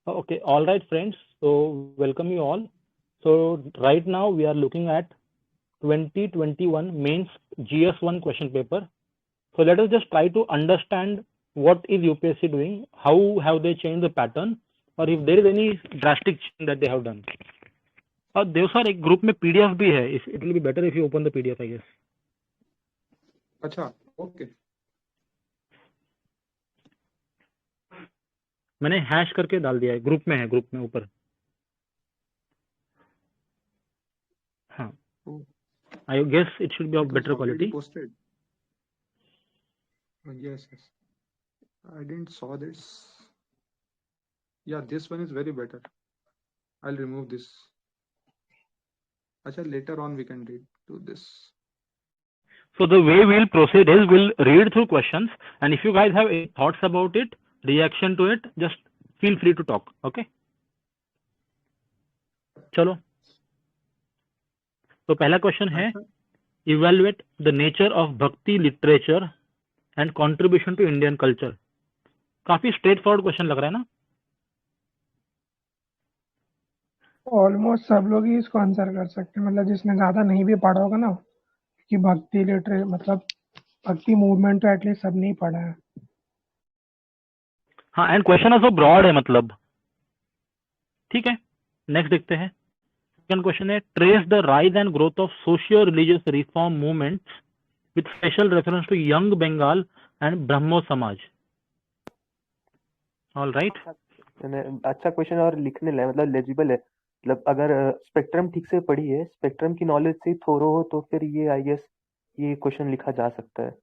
Okay, all right, friends. So, welcome you all. So, right now we are looking at 2021 mains GS1 question paper. So, let us just try to understand what is UPSC doing, how have they changed the pattern, or if there is any drastic change that they have done. और Dev sir एक group में PDF भी है, it will be better if you open the PDF I guess. अच्छा, okay. मैंने hash करके डाल दिया है, ग्रुप में ऊपर. हाँ, I guess it should be of better quality. Yes, I didn't saw this. Yeah, this one is very better. I'll remove this. Acha, later on we can do this. So the way we'll proceed is we'll read through questions, and if you guys have any thoughts about it, reaction to it, just feel free to talk. Okay? चलो. तो पहला question है, evaluate the nature of bhakti literature and contribution to Indian culture. काफी straight forward question लग रहा है ना? Almost सब लोग ही इसको आंसर कर सकते हैं, मतलब जिसने ज्यादा नहीं भी पढ़ा होगा ना, कि भक्ति लिटरेचर मतलब भक्ति मूवमेंट तो एटलीस्ट सब नहीं पढ़ा है. हाँ, एंड क्वेश्चन ऑल्सो ब्रॉड है, मतलब ठीक है. नेक्स्ट देखते हैं. सेकंड क्वेश्चन है, trace the rise and growth of socio religious reform movements with special reference to young Bengal and Brahmo Samaj. All right. अच्छा क्वेश्चन और लिखने लायक, मतलब लेजिबल है. मतलब अगर स्पेक्ट्रम ठीक से पढ़ी है, स्पेक्ट्रम की नॉलेज से थोरो हो, तो फिर ये आई गेस ये क्वेश्चन लिखा जा सकता है.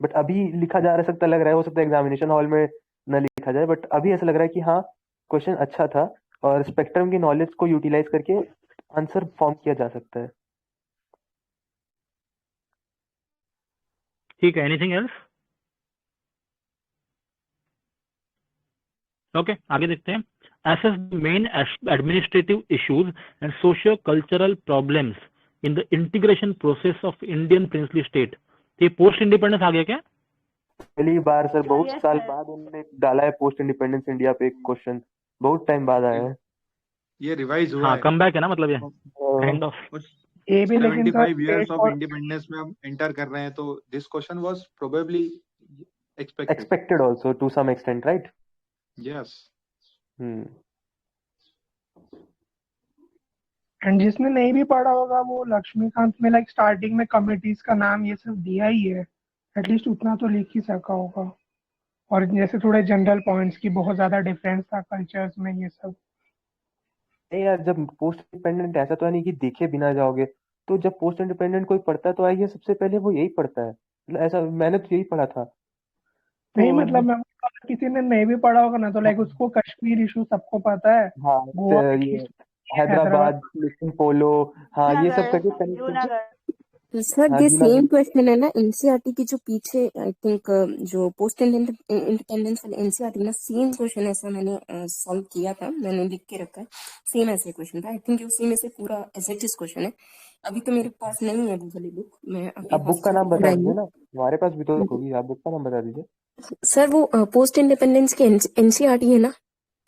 बट अभी लिखा जा सकता लग रहा है, हो सकता है एग्जामिनेशन हॉल में न लिखा जाए, बट अभी ऐसा लग रहा है कि हाँ क्वेश्चन अच्छा था और स्पेक्ट्रम की नॉलेज को यूटिलाइज करके आंसर फॉर्म किया जा सकता है. ठीक है. Anything else? ओके, आगे देखते हैं. Assess the main administrative issues and socio-cultural problems in the integration process of Indian princely state. ये पोस्ट इंडिपेंडेंस आ गया क्या? पहली बार सर, बहुत साल बाद उन्होंने डाला है पोस्ट इंडिपेंडेंस इंडिया पे एक क्वेश्चन, बहुत टाइम बाद आया है. ये रिवाइज हुआ है. कम बैक है ना, मतलब ये kind of 75 years of independence में हम एंटर कर रहे हैं, तो this question was probably expected also to some extent, right? Yes. And जिसने नहीं भी पढ़ा होगा वो लक्ष्मीकांत में लाइक स्टार्टिंग में कमिटीज का नाम ये सब दिया ही है, एटलीस्ट उतना तो लिख ही सका होगा. और जैसे थोड़े जनरल पॉइंट्स की बहुत ज्यादा डिफरेंस था कल्चर्स में, ये सब. नहीं यार, जब पोस्ट इंडिपेंडेंट ऐसा तो नहीं कि देखे बिना जाओगे, तो जब पोस्ट इंडिपेंडेंट कोई पढ़ता है तो आइए सबसे पहले वो यही पढ़ता है. ऐसा मैंने तो यही पढ़ा था. नहीं मतलब मैं किसी ने नहीं भी पढ़ा होगा ना, तो लाइक उसको कश्मीर इशू सबको पता है. हाँ, ये हैदराबाद पोलो, हाँ ये सब करके. सर ये सेम क्वेश्चन है ना एनसीईआरटी की जो पीछे आई थिंक जो पोस्ट इंडिपेंडेंस वाले एनसीईआरटी ना, सेम क्वेश्चन ऐसा मैंने सॉल्व किया था, मैंने लिख के रखा है. सेम ऐसे क्वेश्चन था, आई थिंक उसी में से पूरा एज इट इज क्वेश्चन है. अभी तो मेरे पास नहीं है वो वाली बुक. मैं अब बुक का नाम बता दीजिए ना, हमारे पास भी तो होगी. आप बुक का नाम बता दीजिए सर. वो पोस्ट इंडिपेंडेंस के एनसीईआरटी है ना.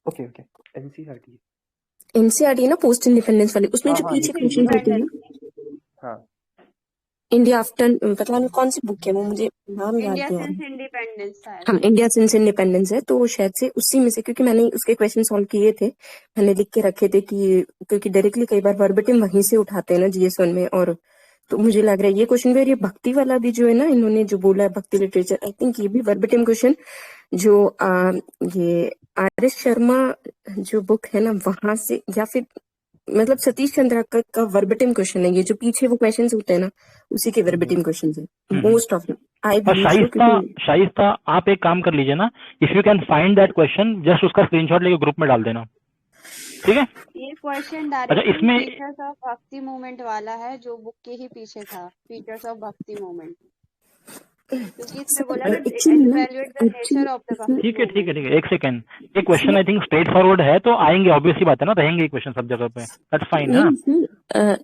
ओके एनसीईआरटी है ना पोस्ट इंडिपेंडेंस वाले, उसमें जो पीछे क्वेश्चन होते हैं. हाँ, इंडिया आफ्टर, पता नहीं कौन सी बुक है वो, मुझे नाम याद नहीं आ रहा. हाँ, इंडिया सिंस इंडिपेंडेंस है, तो वो शायद से उसी में से, क्योंकि मैंने उसके क्वेश्चन सॉल्व किए थे, मैंने लिख के रखे थे कि क्योंकि डायरेक्टली कई बार वर्बेटिम वहीं से उठाते हैं ना जीएस1 में. और तो मुझे लग रहा है ये क्वेश्चन भी, और ये भक्ति वाला भी जो है ना, इन्होंने जो बोला है भक्ति लिटरेचर, आई थिंक ये भी वर्बेटिम क्वेश्चन जो ये आर.एस. शर्मा जो बुक है ना वहां से, या फिर मतलब सतीश चंद्रा का वर्बेटिम क्वेश्चन है ये, जो पीछे वो क्वेश्चंस होते हैं ना उसी के वर्बेटिम क्वेश्चंस है मोस्ट ऑफ. आई शाइस्ता आप एक काम कर लीजिए ना, if you can find that question, just उसका स्क्रीनशॉट लेके ग्रुप में डाल देना, ठीक है? ये क्वेश्चन डायरेक्टली फीचर्स ऑफ भक्ति मूवमेंट वाला है, जो बुक के ही पीछे था, फीचर्स ऑफ भक्ति मूवमेंट. ठीक है, एक सेकंड. ये क्वेश्चन आई थिंक स्ट्रेट फॉरवर्ड है, तो आएंगे, ऑब्वियसली बात है ना, रहेंगे क्वेश्चन सब जगह पे, दैट्स फाइन ना.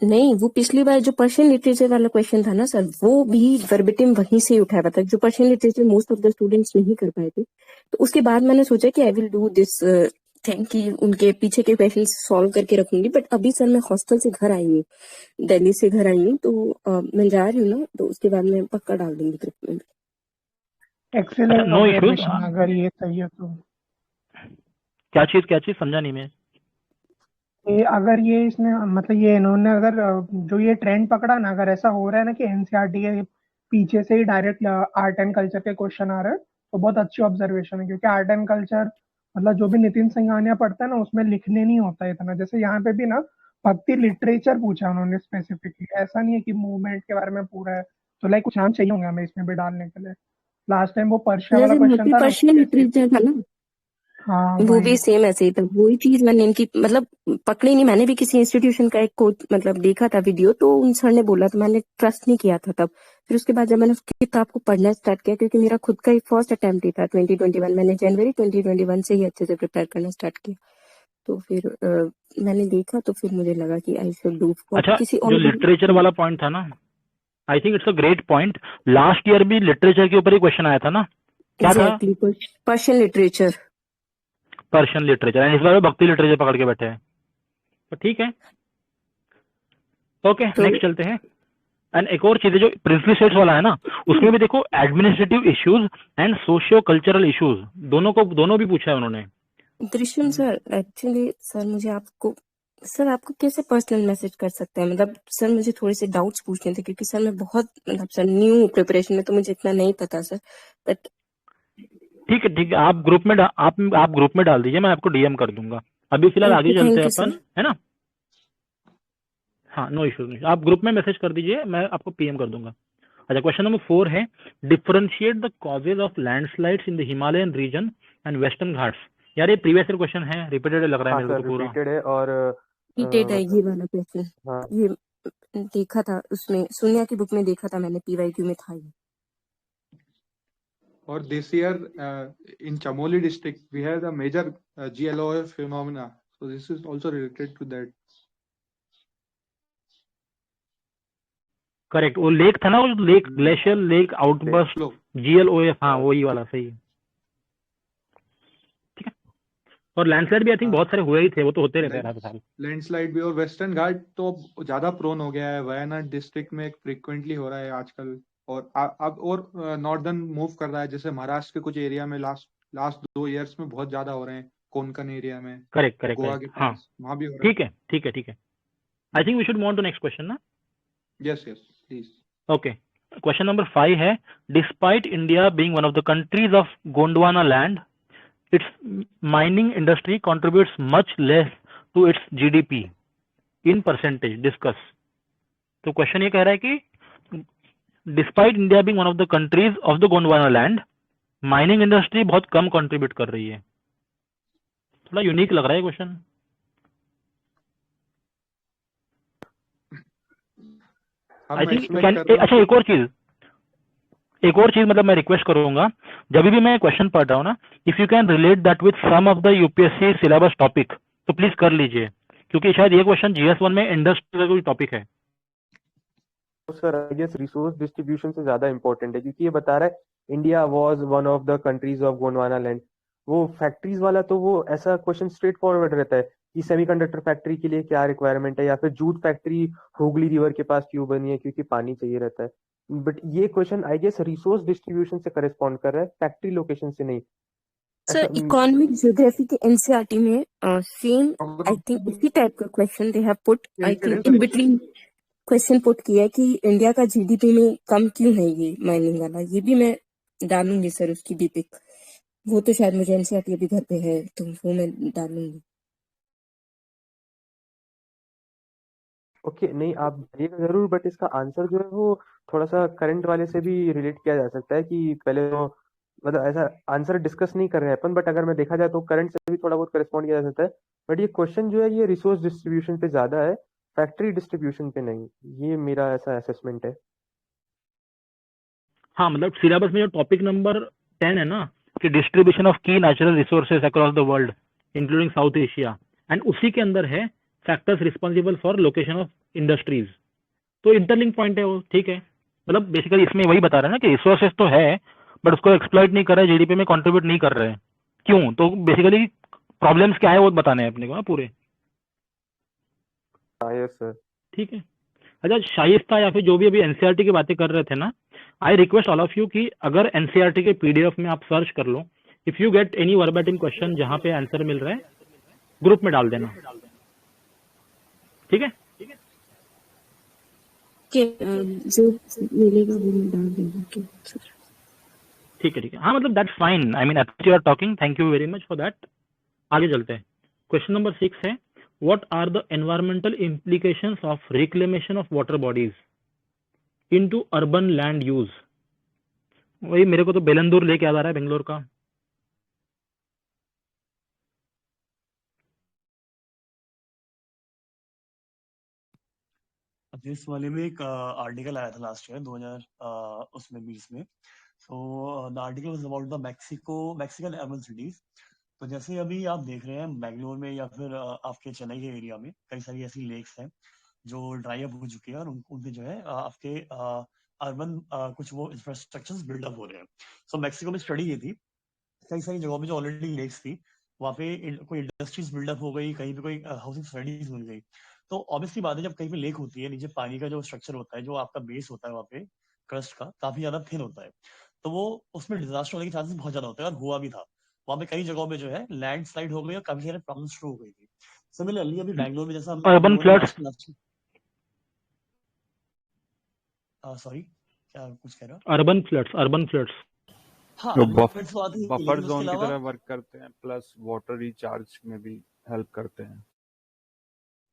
नहीं, वो पिछली बार जो पर्शियन लिटरेचर वाला क्वेश्चन था ना सर, वो भी वर्बेटिम वहीं से उठाया हुआ था, जो Persian literature most of the students नहीं कर पाए थे. तो उसके बाद मैंने सोचा कि आई विल डू दिस थे कि उनके पीछे के क्वेश्चन सॉल्व करके रखूंगी, बट अभी सर मैं हॉस्टल से घर आई हूँ, दिल्ली से घर आई हूँ, तो मैं जा रही हूँ ना, तो उसके बाद मैं पक्का डाल दूंगी ग्रुप में। Excellent no issues. ऑब्जर्वेशन, अगर ये सही है तो। क्या चीज समझा नहीं मैं। ये अगर ये इसने मतलब ये इन्होंने अगर जो ये ट्रेंड पकड़ा ना, अगर ऐसा हो रहा है ना कि एनसीईआरटी के पीछे से ही डायरेक्ट आर्ट एंड कल्चर के क्वेश्चन आ रहे हैं, तो बहुत अच्छी ऑब्जर्वेशन है, क्योंकि आर्ट एंड कल्चर मतलब जो भी नितिन सिंघानिया पढ़ता है ना, उसमें लिखने नहीं होता है इतना। जैसे यहाँ पे भी ना भक्ति लिटरेचर पूछा उन्होंने स्पेसिफिकली, ऐसा नहीं है कि मूवमेंट के बारे में पूरा है। तो लाइक कुछ चांस चाहिए होंगे हमें इसमें भी डालने के लिए। लास्ट टाइम वो पर्शिया वाला क्वेश्चन था ना, पर्शियन लिटरेचर था ना, हाँ वो वही। भी सेम ऐसे ही था। वही चीज मैंने इनकी मतलब पकड़ी नहीं, मैंने भी किसी इंस्टीट्यूशन का एक कोच मतलब देखा था वीडियो, तो उन सर ने बोला, तो मैंने ट्रस्ट नहीं किया था तब। फिर उसके बाद जब मैंने उसकी किताब को पढ़ना स्टार्ट किया, क्योंकि मेरा खुद का ही फर्स्ट अटेम्प्ट ही था 2021, मैंने जनवरी 2021 से ही अच्छे से प्रिपेयर करना स्टार्ट किया। तो फिर मैंने देखा, तो फिर मुझे लगा कि आई शुड डू। अच्छा, किसी जो लिटरेचर वाला पॉइंट था ना, I think it's a great point. Last year भी लिटरेचर के ऊपर ही क्वेश्चन आया था ना, क्या था? Persian literature. Persian literature, and इस बार भक्ति लिटरेचर पकड़ के बैठे हैं, तो ठीक है। ओके, नेक्स्ट चलते हैं। एंड एक और चीज है जो प्रिंसली स्टेट्स वाला है ना, उसमें भी देखो administrative issues and socio cultural issues दोनों भी पूछा है उन्होंने। दृश्यम सर, एक्चुअली सर मुझे आपको कैसे पर्सनल मैसेज कर सकते हैं? मतलब सर मुझे थोड़े से डाउट्स पूछने थे, क्योंकि सर मैं बहुत मतलब सर न्यू प्रिपरेशन में, तो मुझे इतना नहीं पता सर, बट ठीक है, आप ग्रुप में आप ग्रुप में डाल दीजिए, मैं आपको डीएम कर दूंगा। अभी फिलहाल आगे चलते हैं अपन, है ना? हाँ, नो इश्यूज, आप ग्रुप में मैसेज कर दीजिए, मैं आपको पीएम कर दूंगा। अच्छा, क्वेश्चन नंबर 4 है, differentiate the causes of landslides in the Himalayan region and Western Ghats. यार ये प्रीवियस ईयर क्वेश्चन है, रिपीटेड लग रहा है मेरे को तो पूरा। रिपीटेड है और रिपीटेड है ये वाला क्वेश्चन। हाँ, ये देखा था उसमें, सोनिया की बुक में देखा था मैंने, पीवाईक्यू में था ये। Or this year in Chamoli district we have the major GLOF phenomena, so this is also related to that. Correct, वो लेक था ना, वो lake glacier lake outburst, GLOF, हाँ वही वाला, सही है। ठीक है, और लैंडस्लाइड भी आई थिंक बहुत सारे हुए ही थे, वो तो होते रहते हैं हर साल। लैंडस्लाइड भी, और वेस्टर्न घाट तो ज्यादा प्रोन हो गया है, वायनाड डिस्ट्रिक्ट में फ्रीक्वेंटली हो रहा है आजकल, और अब और नॉर्दर्न मूव कर रहा है, जैसे महाराष्ट्र के कुछ एरिया में लास्ट 2 इयर्स में बहुत ज्यादा हो रहे हैं, कोंकण एरिया में, करेक्ट, गोवा के हाँ, पास, वहां भी हो रहा है। ठीक है। I think we should move on to next question ना। Yes please. Okay, question number 5 है, despite India being one of the countries of Gondwana land, its mining industry contributes much less to its GDP in percentage, discuss। तो question ये कह रहा है कि despite India being one of the countries of the Gondwana land, mining industry बहुत कम contribute कर रही है। थोड़ा यूनिक लग रहा है क्वेश्चन। आई थिंक अच्छा, एक और चीज मतलब मैं रिक्वेस्ट करूंगा, जब भी मैं क्वेश्चन पढ़ रहा हूँ ना, if you can relate that with some of the UPSC syllabus topic, तो प्लीज कर लीजिए, क्योंकि शायद ये क्वेश्चन GS1 में इंडस्ट्री का कोई टॉपिक है। Sir I guess resource distribution से ज्यादा इंपॉर्टेंट है, क्योंकि ये बता रहा है India was one of the countries of Gondwana land. वो फैक्ट्रीज वाला तो वो ऐसा क्वेश्चन स्ट्रेट फॉरवर्ड रहता है कि सेमीकंडक्टर फैक्ट्री के लिए क्या रिक्वायरमेंट है, या फिर जूट फैक्ट्री हुगली रिवर के पास क्यों बनी है, क्योंकि पानी चाहिए रहता है। बट ये question I guess resource distribution से करेस्पॉन्ड कर रहा है, फैक्ट्री लोकेशन से नहीं। सर इकोनॉमिक ज्योग्राफी के एनसीईआरटी में सेम आई थिंक इसी टाइप का question they have put, I think in between question put किया है कि इंडिया का जीडीपी में कम क्यों है ये माइनिंग वाला। ये भी मैं डालूंगी सर उसकी डीपिक, वो तो शायद मुझे एनसीईआरटी अभी घर पे है, तो वो मैं डालूंगी। ओके, नहीं आप बताइएगा जरूर, बट इसका आंसर जो है वो थोड़ा सा करंट वाले से भी रिलेट किया जा सकता है, कि पहले तो मतलब ऐसा आंसर डिस्कस नहीं कर रहे हैं अपन, बट अगर मैं देखा जाए तो करंट से भी थोड़ा बहुत करेस्पॉन्ड किया जा सकता है। बट ये क्वेश्चन जो है ये रिसोर्स डिस्ट्रीब्यूशन पे ज्यादा है, फैक्ट्री डिस्ट्रीब्यूशन पे नहीं, ये मेरा ऐसा असेसमेंट है। हाँ, मतलब सिलेबस में जो टॉपिक नंबर 10 है ना, कि डिस्ट्रीब्यूशन ऑफ की natural resources across the world including south Asia, and उसी के अंदर है factors responsible for location of industries, तो इंटरलिंक पॉइंट है वो। ठीक है, मतलब बेसिकली इसमें वही बता रहा है ना कि रिसोर्सेज तो है, बट उसको एक्सप्लॉइट नहीं कर रहे, जीडीपी में कंट्रीब्यूट नहीं कर रहे हैं, क्यों? तो बेसिकली प्रॉब्लम्स क्या है वो बताने हैं अपने को ना पूरे। Yes sir. ठीक है। अच्छा शाइस्ता या फिर जो भी अभी एनसीईआरटी की बातें कर रहे थे ना, I request all of you कि अगर एनसीईआरटी के पीडीएफ में आप सर्च कर लो, if you get any verbatim question जहां पे आंसर मिल रहा है ग्रुप में डाल देना। ठीक है। कि जो मिलेगा वो मैं डाल दूंगा। Okay sir. ठीक है ठीक है। हाँ मतलब that's fine, I mean you are talking, thank you very much for that. आगे चलते हैं। क्वेश्चन नंबर 6 है, what are the environmental implications of reclamation of water bodies into urban land use. वही मेरे को तो बेलंदूर लेके याद आ रहा है बेंगलोर का। इस वाले में एक आर्टिकल आया था लास्ट ईयर 2000 उसमें 20 में। So the article was about the Mexican urban cities. तो जैसे अभी आप देख रहे हैं बेंगलोर में या फिर आपके चेन्नई के एरिया में कई सारी ऐसी लेक्स हैं जो ड्राई अप हो चुकी है और उनपे जो है आपके अर्बन कुछ वो इंफ्रास्ट्रक्चर्स बिल्डअप हो रहे हैं। सो मैक्सिको में स्टडी की थी, कई सारी जगहों पे जो ऑलरेडी लेक्स थी वहाँ पे कोई इंडस्ट्रीज बिल्डअप हो गई, कहीं पे कोई हाउसिंग सोसाइटीज मिल गई। तो ऑब्वियसली बात है जब कहीं पे लेक होती है, नीचे पानी का जो स्ट्रक्चर होता है, जो आपका बेस होता है वहाँ पे क्रस्ट का काफी ज्यादा थिन होता है, तो वो उसमें डिजास्टर होने के चांसेस बहुत ज्यादा होते हैं और हुआ भी था। वहाँ पे कई जगहों पे जो है लैंड स्लाइड हो गई और काफी सारे प्रॉब्लम शुरू हो गई थी। सिमिलरली अभी बैंगलोर में जैसा हम अर्बन लोगों ने फ्लड्स, सॉरी क्या कुछ कह रहा हूँ? Urban floods. हाँ वो अर्बन फ्लड्स तो आती है, बफर लेकिन उसके जोन की अलावा तरह वर्क करते हैं, प्लस वाटर रिचार्ज में भी हेल्प करते हैं।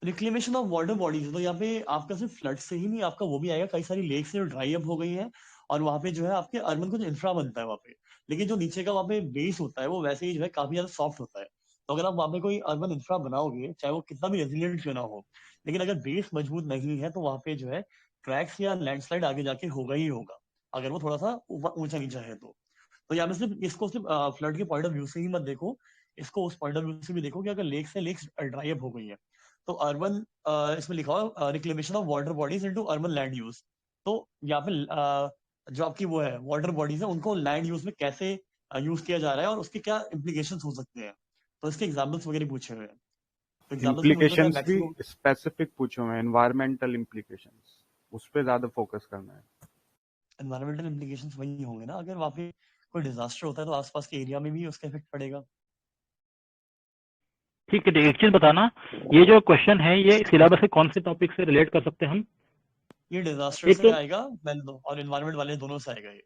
रिक्लेमेशन ऑफ वाटर बॉडीज, तो यहाँ पे आपका सिर्फ फ्लड से ही नहीं, आपका वो भी आएगा, कई सारी लेक्स जो ड्राई अप हो गई हैं और वहाँ पे जो है आपके अर्बन कुछ इंफ्रा बनता है वहाँ पे, लेकिन जो नीचे का वहाँ पे बेस होता है वो वैसे ही जो है काफी ज्यादा सॉफ्ट होता है। तो अगर आप वहाँ पे कोई अर्बन इंफ्रा बनाओगे, चाहे वो कितना भी रेजिलियंट क्यों ना हो, लेकिन अगर बेस मजबूत नहीं है तो वहाँ पे जो है क्रैक्स या लैंडस्लाइड आगे जाके होगा ही होगा, अगर वो थोड़ा सा ऊंचा नीचा है तो यहाँ पे सिर्फ इसको सिर्फ फ्लड के पॉइंट ऑफ व्यू से ही मत देखो, इसको उस पॉइंट ऑफ व्यू से भी देखो कि अगर लेक्स ड्राई अप हो गई है तो अर्बन इसमें लिखा हुआ reclamation of water bodies into urban land use. तो यहाँ पे जो आपकी वो है वाटर बॉडीज है उनको लैंड यूज में कैसे यूज किया जा रहा है और उसके क्या इम्प्लीकेशन हो सकते हैं, तो इसके एग्जाम्पल्स वगैरह पूछे हुए हैं। तो एग्जाम्पल्स में मुझे पता है इम्प्लीकेशंस भी मैक्सिमम स्पेसिफिक पूछे हुए हैं, एनवायरमेंटल इम्प्लीकेशंस, उस पे ज्यादा फोकस करना है। एनवायरमेंटल इम्प्लीकेशन वही होंगे ना, अगर वहाँ पे कोई डिजास्टर होता है तो आसपास के एरिया में भी उसका इफेक्ट पड़ेगा। ठीक है। एक चीज बताना, ये जो क्वेश्चन है ये सिलेबस के कौन से टॉपिक से रिलेट कर सकते हैं हम? ये डिजास्टर एक से तो आएगा और एनवायरमेंट वाले दोनों से आएगा ये।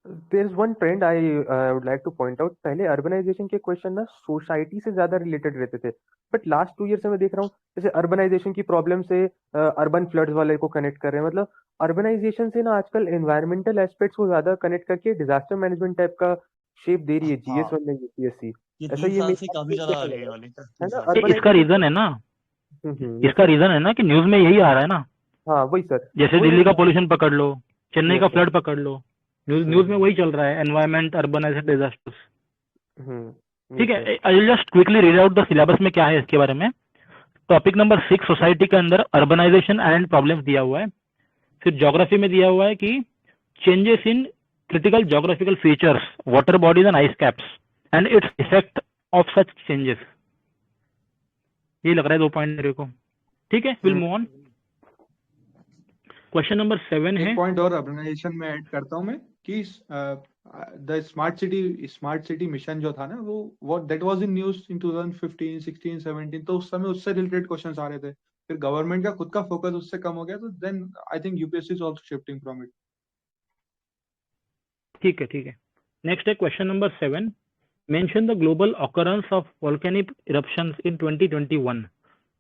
There is one trend I would like to point out. पहले अर्बनाइजेशन के क्वेश्चन ना सोसाइटी से ज्यादा रिलेटेड रहते थे, बट लास्ट 2 ईयर से मैं देख रहा हूँ जैसे अर्बनाइजेशन की प्रॉब्लम से अर्बन फ्लड्स वाले को कनेक्ट कर रहे हैं। मतलब अर्बनाइजेशन से ना आजकल एनवायरमेंटल एस्पेक्ट्स को ज्यादा कनेक्ट करके डिजास्टर मैनेजमेंट टाइप का शेप दे रही है हाँ GS1 में यूपीएससी। ये ऐसा 3 ये साल मेरे से ख्याल काफी से ज्यादा आ कैसे रही लग है रहा वाली है 3 ना साल से। इसका अर्बनाइजेशन। रीजन है ना, यस इसका सर। रीजन है ना कि न्यूज में यही आ रहा है ना, हाँ वही सर। जैसे वही दिल्ली का पोल्यूशन पकड़ लो, चेन्नई यस का सर। फ्लड पकड़ लो, न्यूज में वही चल रहा है, एनवायरमेंट अर्बनाइजेशन डिजास्टर्स। ठीक यस सर। है। I just quickly read out the syllabus में क्या है इसके बारे में। टॉपिक नंबर 6 सोसाइटी के अंदर अर्बनाइजेशन एंड प्रॉब्लम्स दिया हुआ है। फिर ज्योग्राफी में दिया हुआ है कि changes in critical geographical features water bodies and ice caps and its effect of such changes. ये लग रहा है 2 पॉइंट मेरे को। ठीक है, will move on. Question number 7 है, एक पॉइंट और अर्बनाइजेशन में ऐड करता हूं मैं कि द स्मार्ट सिटी मिशन जो था ना वो दैट वाज इन न्यूज़ इन 2015 16 17, तो उस समय उससे रिलेटेड क्वेश्चंस आ रहे थे। फिर गवर्नमेंट का खुद का फोकस उससे कम हो गया, तो then I think UPSC is also shifting from it. ठीक है ठीक है। नेक्स्ट है question number 7, mention the global occurrence of volcanic eruptions in 2021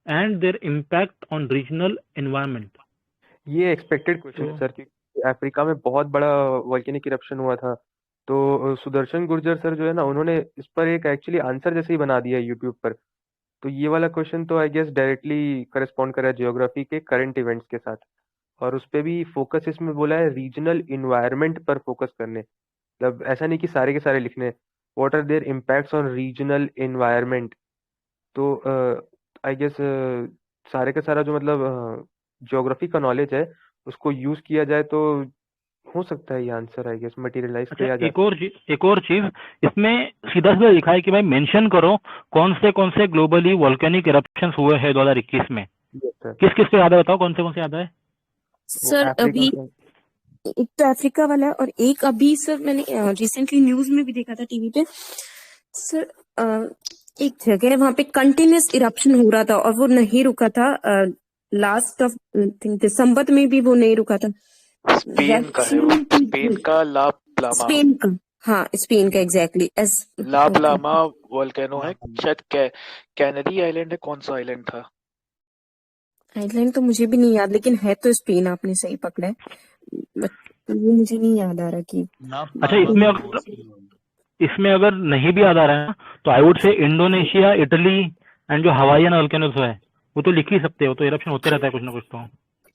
and their impact on regional environment. ये एक्सपेक्टेड क्वेश्चन है तो सर, क्योंकि अफ्रीका में बहुत बड़ा वॉल्केनिक इरप्शन हुआ था। तो सुदर्शन गुर्जर सर जो है ना, उन्होंने इस पर एक एक्चुअली आंसर जैसे ही बना दिया यूट्यूब पर। तो ये वाला क्वेश्चन तो आई गेस डायरेक्टली करस्पॉन्ड कर रहा है जियोग्राफी के करंट इवेंट्स के साथ। और उस पे भी फोकस इसमें बोला है रीजनल इन्वायरमेंट पर फोकस करने। मतलब ऐसा नहीं कि सारे के सारे लिखने, what are their impacts on regional environment. तो आई गेस सारे का सारा जो मतलब ज्योग्राफी का नॉलेज है उसको यूज किया जाए तो हो सकता है ये आंसर आई गेस मटेरियलाइज अच्छा, किया जा एक और चीज इसमें सीधा सीधा लिखा है कि भाई मेंशन करो कौन से ग्लोबली वोल्केनिक इरप्शंस हुए हैं 2021 में। Yes sir. किस किस पे याद है बताओ, कौन से याद है? वो सर अफ्रीका अभी का एक तो अफ्रीका वाला है और एक अभी सर मैंने रिसेंटली न्यूज में भी देखा था टीवी पे सर। एक जगह है वहां पे कंटिन्यूस इरप्शन हो रहा था और वो नहीं रुका था। लास्ट ऑफ थिंक दिसंबर में भी वो नहीं रुका था। स्पेन का है वो, स्पेन का ला प्लामा, स्पेन का, हाँ स्पेन का एग्जैक्टली ला प्लामा वोल्केनो है शायद। कैनरी आइलैंड है, कौन सा आइलैंड था? आइलैंड तो मुझे भी नहीं याद, लेकिन है तो स्पेन, आपने सही पकड़ा है। बट वो मुझे नहीं याद आ रहा कि अच्छा, इसमें अगर नहीं भी याद आ रहा है ना तो I would say Indonesia, Italy and जो हवाईयन वोल्केनोस है वो तो लिख ही सकते हो, तो इरप्शन होते रहता है कुछ ना कुछ तो।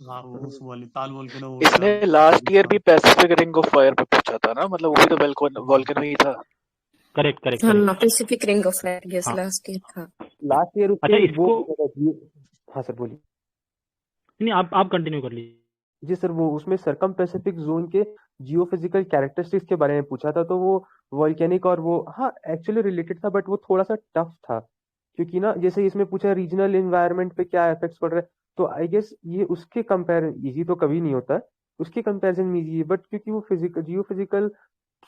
हाँ, उस वाली ताल वोल्केनो हो इसने गया। लास्ट ईयर भी पैसिफिक रिंग ऑफ फायर पे पूछा था ना, मतलब वो भी तो वोल्केनो ही था। करेक्ट करेक्ट हाँ correct. Pacific ring of fire, yes हाँ। लास्ट ईयर था। लास्ट ईयर अच्छा, उसके वो इसको हाँ सर बोलिए। नहीं, आप कंटिन्यू कर लीजिए। जी सर, वो उसमें सरकम पैसिफिक जोन के जियोफिजिकल कैरेक्टरिस्टिक्स के बारे में पूछा था, तो वो वॉल्केनिक और वो हाँ एक्चुअली रिलेटेड था, बट वो थोड़ा सा टफ था क्योंकि ना जैसे इसमें पूछा रीजनल एनवायरनमेंट पे क्या इफेक्ट्स पड़ रहे हैं, तो आई गेस ये उसके कंपेयर इजी तो कभी नहीं होता है, उसके कंपैरिजन में इजी है, बट क्योंकि वो फिजिकल जियोफिजिकल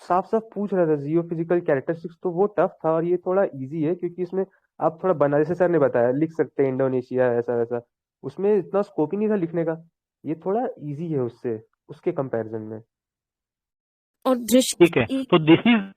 साफ साफ पूछ रहा था जियोफिजिकल कैरेक्टरिस्टिक्स, तो वो टफ था और ये थोड़ा इजी है क्योंकि इसमें आप थोड़ा बना, जैसे सर ने बताया लिख सकते हैं इंडोनेशिया ऐसा वैसा, उसमें इतना स्कोप ही नहीं था लिखने का, ये थोड़ा इजी है उससे उसके कंपैरिजन में। और दृश्य ठीक है, तो दिस इज,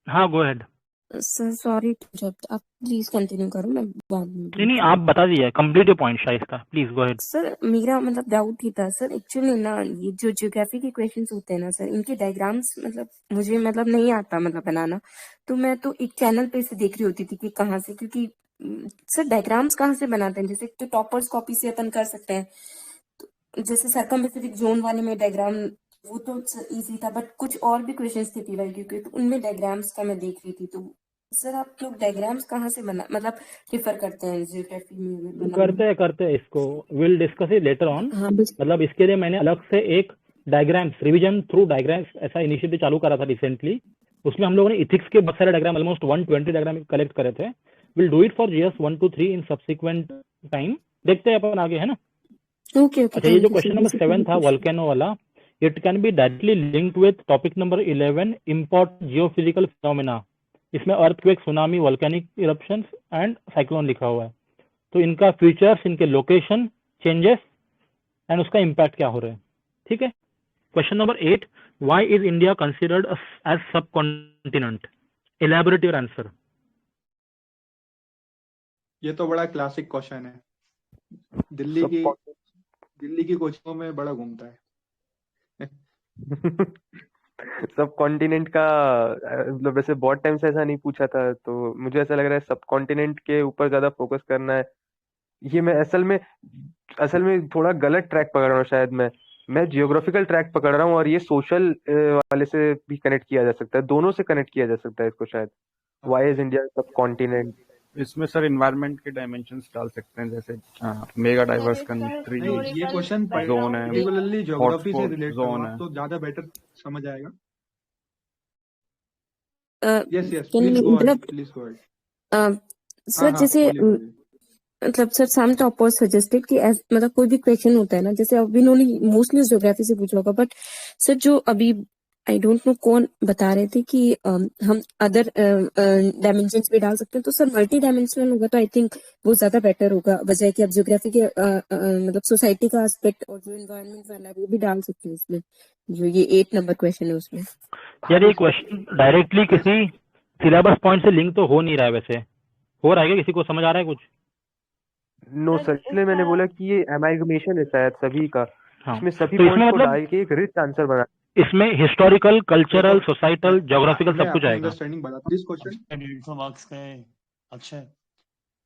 हाँ go ahead. Sir sorry to interrupt, आप प्लीज कंटिन्यू करो, मैं बाद में नहीं आप बता दीजिए, complete your point Shaista, please go ahead. Sir मेरा मतलब डाउट ही था सर एक्चुअली ना, ये जो ज्योग्राफी के क्वेश्चंस होते हैं ना सर, इनके डायग्राम्स मतलब मुझे मतलब नहीं आता मतलब बनाना, तो मैं तो एक चैनल पे से देख रही होती थी कि कहाँ से, क्योंकि सर डायग्राम्स कहाँ से बनाते हैं, जैसे तो टॉपर्स कॉपी से अपन कर सकते हैं, तो जैसे सर्कमपेसिफिक जोन वाले में डायग्राम वो तो इजी था, बट कुछ और भी क्वेश्चंस थे पीवाईक्यू के, तो उनमें डायग्राम्स का मैं देख रही थी, तो सर आप लोग डायग्राम्स कहाँ से बना मतलब प्रिफर करते हैं ज्योग्राफी में बनाना? करते हैं इसको, will discuss it later on. हाँ बस मतलब इसके लिए मैंने अलग से एक डायग्राम्स, रिवीजन थ्रू डायग्राम्स ऐसा इनिशिएटिव चालू करा था रिसेंटली। उसमें हम लोगों ने इथिक्स के बहुत सारे डायग्राम, ऑलमोस्ट 120 डायग्राम कलेक्ट करे थे। Will do it for GS 1 to 3 in subsequent time. देखते हैं अपन आगे, है ना। ओके अच्छा, ये जो क्वेश्चन नंबर 7 था वोल्केनो वाला, it can be directly linked with topic number 11 important geophysical phenomena. इसमें earthquake, tsunami, volcanic eruptions and cyclone लिखा हुआ है, तो इनका फीचर्स, इनके लोकेशन चेंजेस एंड उसका इम्पैक्ट क्या हो रहा है। ठीक है। Question number 8, why is India considered as subcontinent? Elaborate your answer. ये तो बड़ा क्लासिक क्वेश्चन है, दिल्ली की कोचिंगों में बड़ा घूमता है। सब कॉन्टिनेंट का मतलब वैसे बहुत टाइम से ऐसा नहीं पूछा था, तो मुझे ऐसा लग रहा है सब कॉन्टिनेंट के ऊपर ज्यादा फोकस करना है। ये मैं असल में थोड़ा गलत ट्रैक पकड़ रहा हूँ शायद। मैं जियोग्राफिकल ट्रैक पकड़ रहा हूँ और ये सोशल वाले से भी कनेक्ट किया जा सकता है, दोनों से कनेक्ट किया जा सकता है इसको शायद। वाई इज इंडिया सब कॉन्टिनेंट? इसमें सर इन्वायरमेंट के डायमेंशंस डाल सकते हैं, जैसे मेगा डाइवर्स कंट्री नहीं, ये क्वेश्चन जोन है, पर्टिकुलरली ज्योग्राफी से हॉटस्पॉट रिलेट जोन करवा है। तो ज्यादा बेटर समझ आएगा। Yes yes please go ahead. Sir जैसे बोलिए। मतलब सर सम टॉपर्स सजेस्टेड कि मतलब कोई भी क्वेश्चन होता है ना, जैसे अब इन्होंने मोस्टली ज्योग्राफी से पूछा होगा, बट सर जो अभी आई डोंट नो कौन बता रहे थे कि हम अदर डायमेंशंस भी डाल सकते हैं, तो सर मल्टी डायमेंशनल होगा तो आई थिंक वो ज्यादा बेटर होगा, बजाय कि आप ज्योग्राफी के मतलब सोसाइटी का एस्पेक्ट और जो एनवायरनमेंट वाला है वो भी डाल सकते हैं इसमें, जो ये 8 नंबर क्वेश्चन है उसमें। यार ये क्वेश्चन डायरेक्टली किसी सिलेबस पॉइंट से लिंक तो हो नहीं रहा है, वैसे हो रहा है क्या? किसी को समझ आ रहा है कुछ? नो सर, इसलिए मैंने बोला कि ये एमाइगमेशन है शायद सभी का। हाँ, इसमें सभी तो इसमें पॉइंट्स को मतलब डाल के एक रिच आंसर बना। इसमें हिस्टोरिकल, कल्चरल, सोसाइटल, ज्योग्राफिकल सब कुछ मैं आएगा। अंडरस्टैंडिंग बताता हूँ। दिस क्वेश्चन 150 मार्क्स का है। अच्छा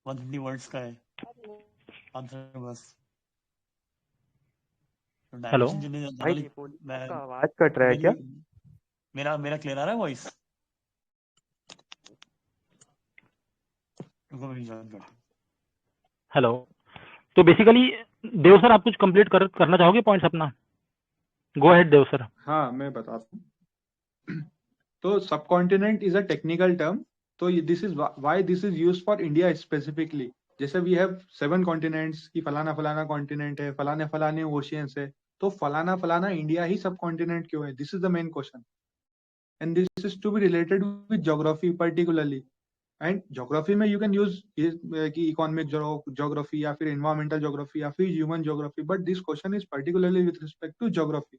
150 वर्ड्स का है आंसर बस। तो हेलो डायमेंशन जितने भाई ज्यादा मैं का आवाज कट रहा है क्या? मेरा क्लियर आ रहा है वॉइस? रुको मैं ज्वाइन करता हूं। हेलो, तो बेसिकली देव सर आप कुछ कंप्लीट करना चाहोगे पॉइंट्स अपना? Go ahead Dev sir. हाँ, मैं बताता हूँ। तो subcontinent is a technical term, तो this is why this is used for India specifically. जैसे वी हैव 7 कॉन्टिनेंट्स की फलाना फलाना कॉन्टिनेंट है, फलाने फलाने ओशियंस है, तो फलाना फलाना इंडिया ही सब कॉन्टिनेंट क्यों है? This is the main question, and this is to be related with geography particularly. And geography में यू कैन यूज कि इकोनॉमिक ज्योग्राफी या फिर एनवायरमेंटल ज्योग्राफी या फिर human geography, but this question is particularly with respect to geography.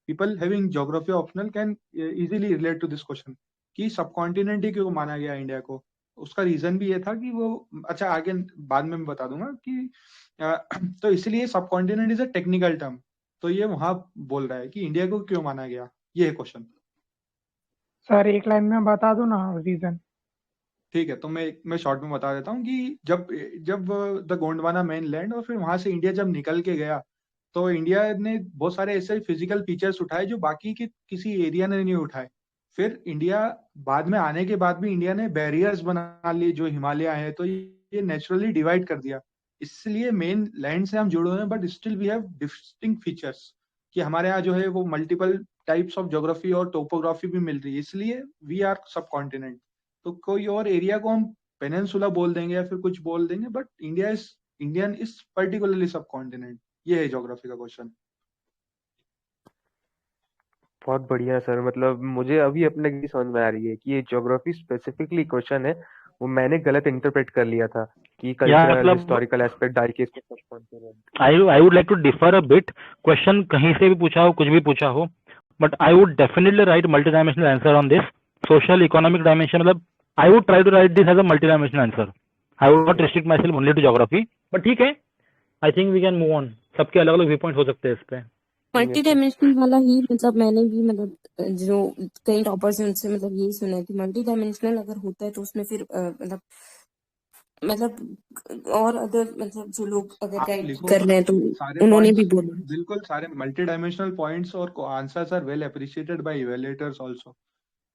People having geography optional can easily relate to this question कि सब continent ही क्यों माना गया इंडिया को। उसका रीजन भी ये था कि वो, अच्छा आगे बाद में मैं बता दूंगा कि तो इसलिए सब continent is a technical term, तो ये वहां बोल रहा है कि इंडिया को क्यों माना गया, ये है क्वेश्चन। सर एक लाइन में बता दो ना रीजन। ठीक है, तो मैं शॉर्ट में बता देता हूँ कि जब जब द गोंडवाना मेन लैंड और फिर वहां से इंडिया जब निकल के गया, तो इंडिया ने बहुत सारे ऐसे फिजिकल फीचर्स उठाए जो बाकी के किसी एरिया ने नहीं उठाए। फिर इंडिया बाद में आने के बाद भी इंडिया ने बैरियर्स बना लिए जो हिमालय है, तो ये नेचुरली डिवाइड कर दिया। इसलिए मेन लैंड से हम जुड़े हुए हैं, but still we have distinct features कि हमारे यहाँ जो है वो मल्टीपल टाइप्स ऑफ ज्योग्राफी और टोपोग्राफी भी मिल रही है, इसलिए वी आर सब कॉन्टिनेंट। तो कोई और एरिया को हम पेनिनसुला बोल देंगे या फिर कुछ बोल देंगे, बट इंडियन इज पर्टिकुलरली सब कॉन्टिनेंट। ये है ज्योग्राफी का क्वेश्चन। बहुत बढ़िया सर, मतलब मुझे अभी अपने की समझ में आ रही है कि ये ज्योग्राफी स्पेसिफिकली क्वेश्चन है, वो मैंने गलत इंटरप्रेट कर लिया था कि या कल्चरल मतलब हिस्टोरिकल एस्पेक्ट डाल के इसको subcontinent. I would like to differ a bit. Question कहीं से भी पूछा हो, कुछ भी पूछा हो, but I would definitely write multi dimensional answer on this. Social economic dimension, मतलब I would try to write this as a multi dimensional answer. I would not restrict myself only to geography, but ठीक है, I think we can move on. सबके अलग अलग view point हो सकते हैं इस पे। मल्टी डायमेंशनल वाला ही मतलब मैंने भी मतलब जो कई टॉपर्स हैं उनसे मतलब यही सुना है कि मल्टी डायमेंशनल अगर होता है तो उसमें फिर मतलब और अदर मतलब जो लोग अगर आप गाइड लिखो कर रहे हैं तो सारे उन्होंने पॉइंट्स, भी बोला। बिल्कुल सारे मल्टी डायमेंशनल पॉइंट्स और answers are well appreciated by evaluators also,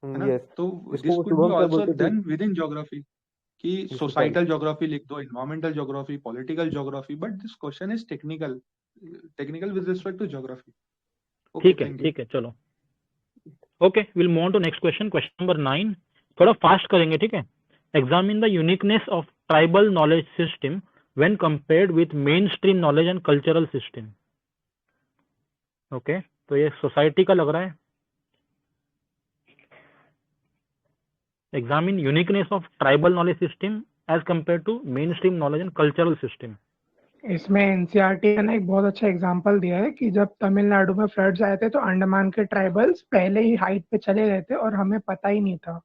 है ना? यस, तो दिस इसको could be Shubham sir also बोलते थे डन विद इन ज्योग्राफी कि सोसाइटी। सोसाइटल ज्योग्राफी लिख दो, environmental geography, political geography, but this question is technical with respect to geography. Okay, ठीक है, थैंक यू। ठीक है, चलो okay, will move on to next question. Question number 9 थोड़ा fast करेंगे, ठीक है। Examine the uniqueness of tribal knowledge system when compared with mainstream knowledge and cultural system. Okay, तो ये सोसाइटी का लग रहा है। Examine uniqueness of tribal knowledge system as compare to mainstream knowledge and cultural system. इसमें NCERT ने एक बहुत अच्छा एग्जांपल दिया है कि जब तमिलनाडु में फ्लड्स आए थे तो अंडमान के ट्राइबल्स पहले ही हाइट पे चले गए थे और हमें पता ही नहीं था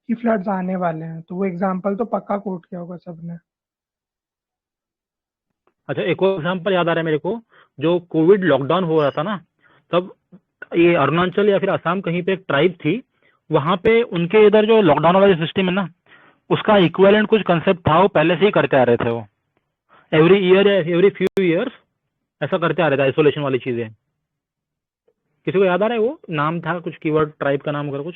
कि फ्लड्स आने वाले हैं, तो वो एग्जांपल तो पक्का कोट किया होगा सबने। अच्छा, एक और एग्जाम्पल याद आ रहा है मेरे को, जो कोविड लॉकडाउन हो रहा था ना, तब ये अरुणाचल या फिर असम कहीं पे एक ट्राइब थी, वहां पे उनके इधर जो लॉकडाउन वाला सिस्टम है ना, उसका इक्विवेलेंट कुछ कंसेप्ट था, वो पहले से ही करते आ रहे थे। वो एवरी ईयर या एवरी फ्यू ईयर्स ऐसा करते आ रहे थे, आइसोलेशन वाली चीजें। किसी को याद आ रहा है वो नाम था कुछ, कीवर्ड ट्राइब का नाम वगैरह कुछ?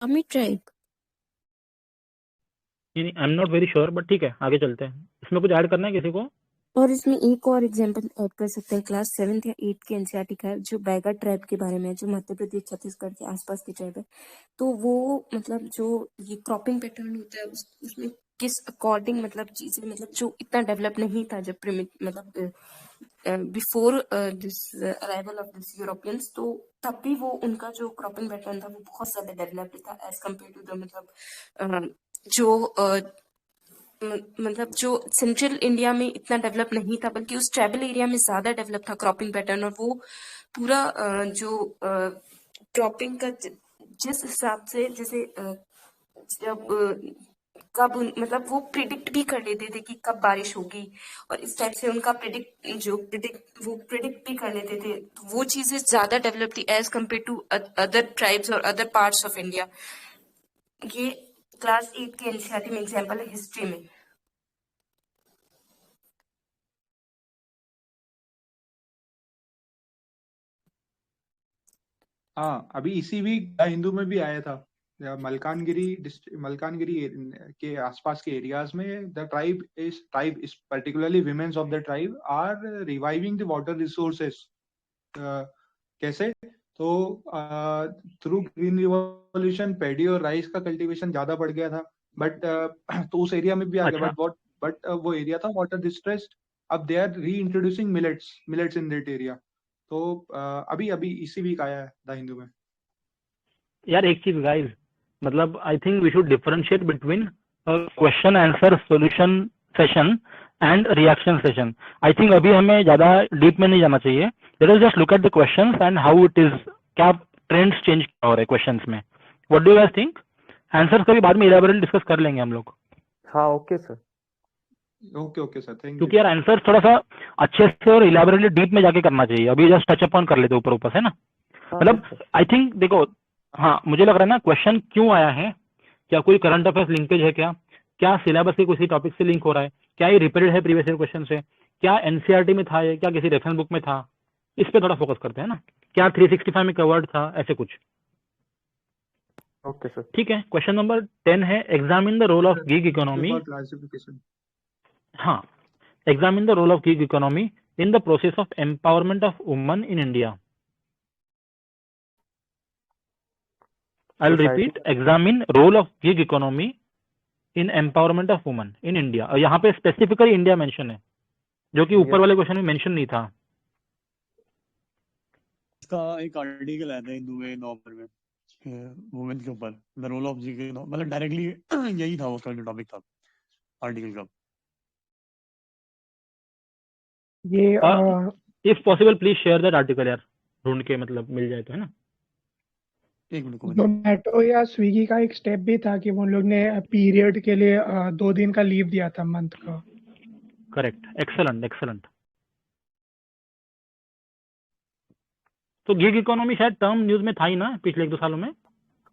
अमी tribe. I am not very sure, but ठीक है, आगे चलते हैं। इसमें कुछ ऐड करना है किसी को? और इसमें एक और एग्जांपल ऐड कर सकते हैं, क्लास 7th या 8th के एनसीईआरटी का, जो बैगा ट्राइब के बारे में है, जो मध्य प्रदेश छत्तीसगढ़ के आसपास की ट्राइब है। तो वो मतलब जो ये क्रॉपिंग पैटर्न होता है उसमें किस अकॉर्डिंग मतलब चीजें मतलब जो इतना डेवलप नहीं था जब मतलब before this arrival of this Europeans, तो तब भी वो उनका जो क्रॉपिंग पैटर्न था वो बहुत ज्यादा डेवलप्ड था एज कम्पेयर टू द मतलब जो मतलब जो सेंट्रल इंडिया में इतना डेवलप नहीं था, बल्कि उस ट्राइबल एरिया में ज्यादा डेवलप था क्रॉपिंग पैटर्न। और वो पूरा जो क्रॉपिंग का जिस हिसाब से जैसे जब कब मतलब वो प्रिडिक्ट भी कर लेते थे कि कब बारिश होगी, और इस टाइप से उनका प्रिडिक्ट भी कर लेते थे। तो वो चीजें ज्यादा डेवलप थी as compare to other tribes और अदर पार्ट्स ऑफ इंडिया। ये क्लास 8 के एनसीईआरटी में एग्जाम्पल है हिस्ट्री में। हाँ, अभी इसी वीक द हिंदू में भी आया था मलकानगिरी के आसपास के एरियाज में the tribe is particularly womens of the tribe are reviving the water resources. कैसे? तो थ्रू ग्रीन रिवॉल्यूशन पैडी और राइस का कल्टीवेशन ज्यादा बढ़ गया था, बट तो उस एरिया में भी आ गया, बट वो एरिया था वाटर डिस्ट्रेस्ड। अब दे आर री introducing millets in that area. तो अभी इसी वीक आया है द हिंदू में। यार एक चीज गाइस, मतलब I think we should differentiate between question answer solution session and reaction session. I think अभी हमें ज्यादा डीप में नहीं जाना चाहिए। Let us just look at the questions and how it is, क्या ट्रेंड्स चेंज हो रहे हैं क्वेश्चंस में। What do you guys think? Answers कभी बाद में इलैबोरेट डिस्कस कर लेंगे हम लोग। हाँ okay sir. Okay sir, thank you. क्योंकि यार आंसर थोड़ा सा अच्छे से और इलैबोरेटली डीप में जाके करना चाहिए, अभी जस्ट टच अपॉन कर लेते ऊपर ऊपर से ना। मतलब आई थिंक देखो, हाँ मुझे लग रहा है ना क्वेश्चन क्यों आया है, क्या कोई करंट अफेयर्स लिंकेज है, क्या सिलेबस के किसी टॉपिक से लिंक हो रहा है, क्या ये रिपीटेड है प्रीवियस ईयर क्वेश्चन से, क्या एनसीईआरटी में था ये, क्या किसी रेफरेंस बुक में था, इस पे थोड़ा फोकस करते हैं ना। क्या 365 में कवर्ड था, ऐसे कुछ। Okay sir. ठीक है, क्वेश्चन नंबर 10 है, examine the role of gig economy. हाँ, examine the role of gig economy in the process of empowerment of women in India. I'll repeat, examine role of gig economy in empowerment of women in India। और यहाँ पे specifically India mention है, जो कि ऊपर वाले question में mention नहीं था। इसका एक आर्टिकल आया था हिंदू में नवंबर में वुमेन के ऊपर, द रोल ऑफ गिग, मतलब डायरेक्टली यही था उसका जो टॉपिक था आर्टिकल का। ये if possible please share that article यार, ढूंढ के मतलब मिल जाए तो, है ना। एक मिनट। जोमेटो या स्विगी का एक स्टेप भी था कि वो लोग ने पीरियड के लिए 2 दिन का लीव दिया था मंथ का। Correct, excellent. तो गिग इकोनॉमी शायद टर्म न्यूज में था ही ना पिछले 1-2 सालों में।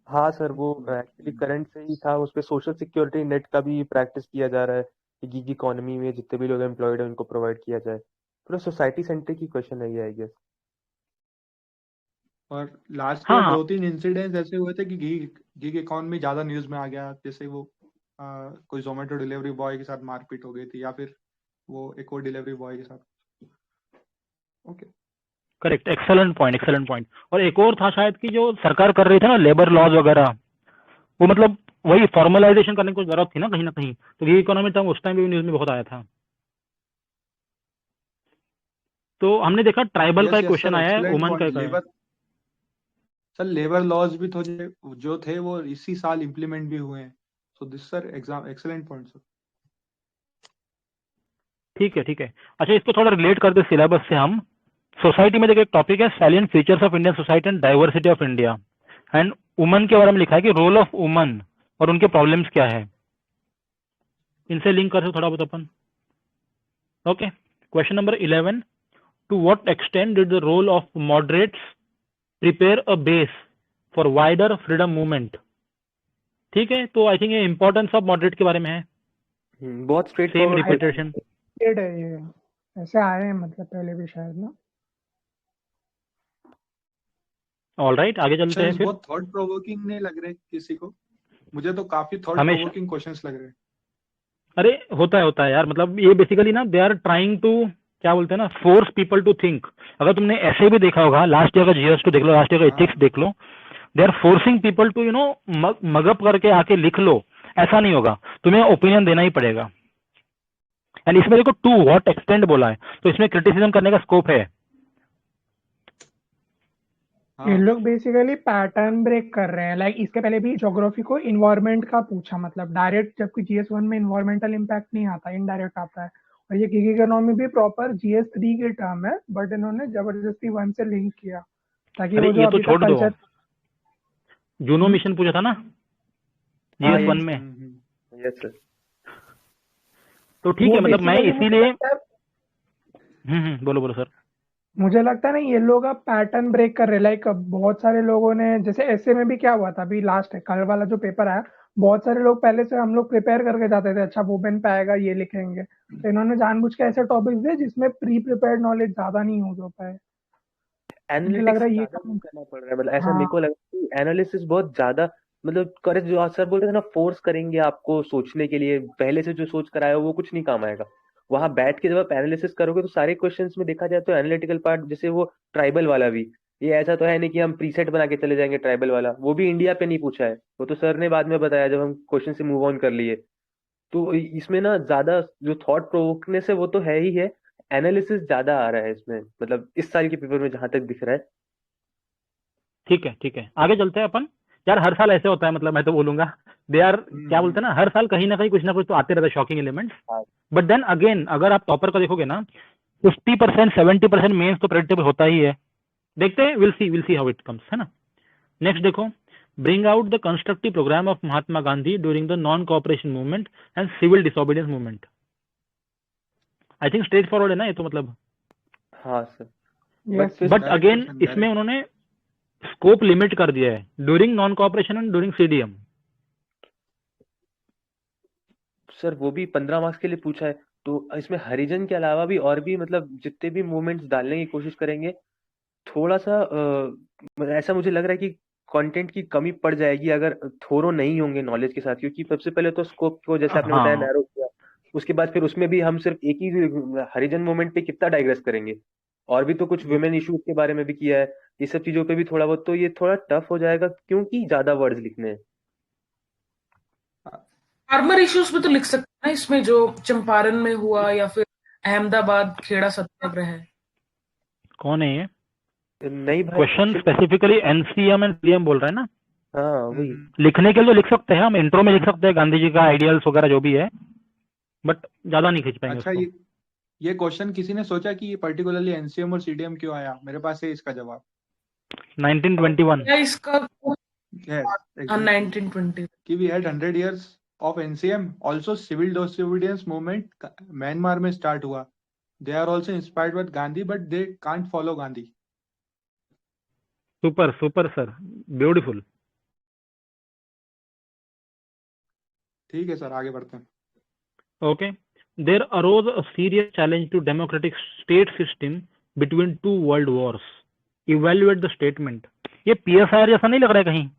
हाँ सर, वो एक्चुअली करंट से ही था, उस पे सोशल सिक्योरिटी नेट का भी प्रैक्टिस किया जा रहा है कि गिग इकोनॉमी में जितने भी लोग एम्प्लॉयड है उनको प्रोवाइड किया जाए। पूरा सोसाइटी सेंटर की क्वेश्चन है ये, आई गेस। और लास्ट ईयर 2-3 इंसिडेंट्स ऐसे हुए थे कि गिग इकोनॉमी ज्यादा न्यूज में आ गया, जैसे वो कोई जोमेटो डिलीवरी बॉय के साथ मारपीट हो गई थी, या फिर वो एक और डिलीवरी बॉय के साथ। Okay, correct, excellent point. और एक और था शायद कि जो सरकार कर रही थी ना लेबर लॉज वगैरह, वो मतलब वही फॉर्मलाइजेशन करने की जरूरत थी ना कहीं। तो गिग इकोनॉमी टर्म उस टाइम भी न्यूज में बहुत आया था। तो हमने देखा ट्राइबल का एक क्वेश्चन आया है, वुमन का। सर लेबर लॉज भी जो थे वो इसी साल इंप्लीमेंट भी हुए हैं। So this sir excellent point sir. ठीक है। अच्छा, इसको थोड़ा रिलेट करते सिलेबस से हम। सोसाइटी में देखो एक टॉपिक है, salient features of Indian society and diversity of India, and woman के बारे में लिखा है कि रोल ऑफ वुमन और उनके प्रॉब्लम्स क्या है। इनसे लिंक करते थोड़ा बहुत अपन। Okay, question number 11, to what extent did the role of moderates prepare a base for wider freedom movement. ठीक है, तो आई थिंक ये इंपॉर्टेंस ऑफ मॉडरेट के बारे में है। बहुत स्ट्रेट सेम रिपीटेशन है ये, ऐसे आए हैं मतलब पहले भी शायद ना। ऑलराइट, आगे चलते हैं फिर। बहुत थॉट प्रोवोकिंग नहीं लग रहे किसी को? मुझे तो काफी थॉट प्रोवोकिंग क्वेश्चंस लग रहे हैं। अरे होता है यार, मतलब ये बेसिकली ना दे आर ट्राइंग टू, क्या बोलते हैं ना, फोर्स पीपल टू थिंक। अगर तुमने ऐसे भी देखा होगा, लास्ट ईयर का जीएस2 देख लो, लास्ट ईयर का एथिक्स देख लो, they are forcing people to mug up करके आके लिख लो। ऐसा नहीं होगा, तुम्हें ओपिनियन देना ही पड़ेगा। एंड इसमें देखो टू व्हाट एक्सटेंट बोला है, तो इसमें क्रिटिसिज्म करने का स्कोप है। ये लोग बेसिकली पैटर्न ब्रेक कर रहे हैं। लाइक इसके पहले भी ज्योग्राफी को इन्वायरमेंट का पूछा, मतलब डायरेक्ट, जबकि जीएस1 में इन्वायरमेंटल इम्पैक्ट नहीं आता, इनडायरेक्ट आता है। और ये गिग इकोनॉमी भी प्रॉपर जीएस3 की टर्म है, बट इन्होंने जबरदस्ती 1 से लिंक किया ताकि वो जो ये तो छोड़ दो, कल्चर जूनो मिशन पूछा था ना जीएस1 में। Yes sir. तो ठीक है, मतलब मैं इसीलिए बोलो सर। मुझे लगता है ना ये लोग अब पैटर्न ब्रेक कर रहे। लाइक बहुत सारे लोगों ने, जैसे ऐसे में भी क्या हुआ था अभी लास्ट है कल वाला जो पेपर आया, बहुत सारे लोग पहले से हम लोग प्रिपेयर करके जाते थे, अच्छा वुमेन पे आएगा ये लिखेंगे, तो इन्होंने जानबूझ के ऐसे टॉपिक्स दिए जिसमें प्री प्रिपेयर्ड नॉलेज ज्यादा नहीं हो पाए। एनालिटिक्स लग रहा है ये करना पड़ रहा है, मतलब ऐसा मेरे को लगा कि एनालिसिस बहुत ज्यादा मतलब करेक्ट जो सर बोल रहे थे ना, फोर्स करेंगे आपको सोचने के लिए, पहले से जो सोच कर आए हो वो कुछ नहीं काम आएगा। वहां बैठ के जब आप एनालिसिस करोगे तो सारे क्वेश्चंस में देखा जाए तो एनालिटिकल पार्ट, जैसे वो ट्राइबल वाला भी, ये ऐसा तो है नहीं कि हम प्रीसेट बना के चले जाएंगे। ट्राइबल वाला वो भी इंडिया पे नहीं पूछा है, वो तो सर ने बाद में बताया जब हम क्वेश्चन से मूव ऑन कर लिए। तो इसमें ना ज्यादा जो थॉट प्रोवोकनेस है वो तो है ही है, एनालिसिस ज्यादा आ रहा है इसमें, मतलब इस साल के पेपर में जहां तक दिख रहा है। ठीक है, आगे चलते हैं अपन। यार हर साल ऐसे होता है, मतलब मैं तो बोलूंगा दे आर क्या बोलते हैं ना, हर साल कहीं ना कहीं कुछ ना कुछ तो आते रहता है शॉकिंग एलिमेंट्स। हाँ। बट देन अगेन अगर आप टॉपर का देखोगे ना, 50% 70% मेंस तो प्रेडिक्टेबल होता ही है। देखते हैं, will see how it comes, है ना। नेक्स्ट देखो, bring out the constructive program of Mahatma Gandhi during the non cooperation movement and civil disobedience movement. I think straightforward है ना ये तो, मतलब। हाँ सर। यस बट अगेन इसमें उन्होंने स्कोप लिमिट कर दिया है, during non cooperation and during CDM. Sir वो भी 15 मार्क्स के लिए पूछा है, तो इसमें हरिजन के अलावा भी और भी मतलब जितने भी मूवमेंट्स डालने की कोशिश करेंगे, थोड़ा सा ऐसा मुझे लग रहा है कि कंटेंट की कमी पड़ जाएगी अगर थोरो नहीं होंगे नॉलेज के साथ, क्योंकि सबसे पहले तो स्कोप को जैसे आपने बताया नैरो किया, उसके बाद फिर उसमें भी हम सिर्फ एक ही हरिजन मूवमेंट पे कितना डाइग्रेस करेंगे, और भी तो कुछ वुमेन इश्यूज के बारे में भी किया है, ये सब चीजों पे भी थोड़ा बहुत, तो ये थोड़ा टफ हो जाएगा क्योंकि ज्यादा वर्ड्स लिखने हैं। फार्मर इश्यूज पे तो लिख सकते हैं इसमें, जो चंपारण में हुआ या फिर अहमदाबाद खेड़ा सत्याग्रह है। कौन है ये? नहीं भाई, question specifically NCM and PM बोल रहे हैं ना। हाँ वही। लिखने के लिए लिख सकते हैं हम, इंट्रो में लिख सकते हैं गांधी जी का आइडियल्स वगैरह जो भी है, बट ज्यादा नहीं खींच पाएंगे अच्छा, उसको। ये क्वेश्चन किसी ने सोचा कि ये पर्टिकुलरली एनसीएम और सीडीएम क्यों आया? मेरे पास है इसका जवाब। 1921 या इसका Yes, exactly. 1920 कि we had 100 years of NCM. Also, civil disobedience movement Myanmar में start हुआ. They are also inspired by Gandhi, but they can't follow Gandhi. Super sir, beautiful. ठीक है सर, आगे बढ़ते हैं। Okay, there arose a serious challenge to democratic state system between two world wars. Evaluate the statement. ये PSIR जैसा नहीं लग रहा है कहीं?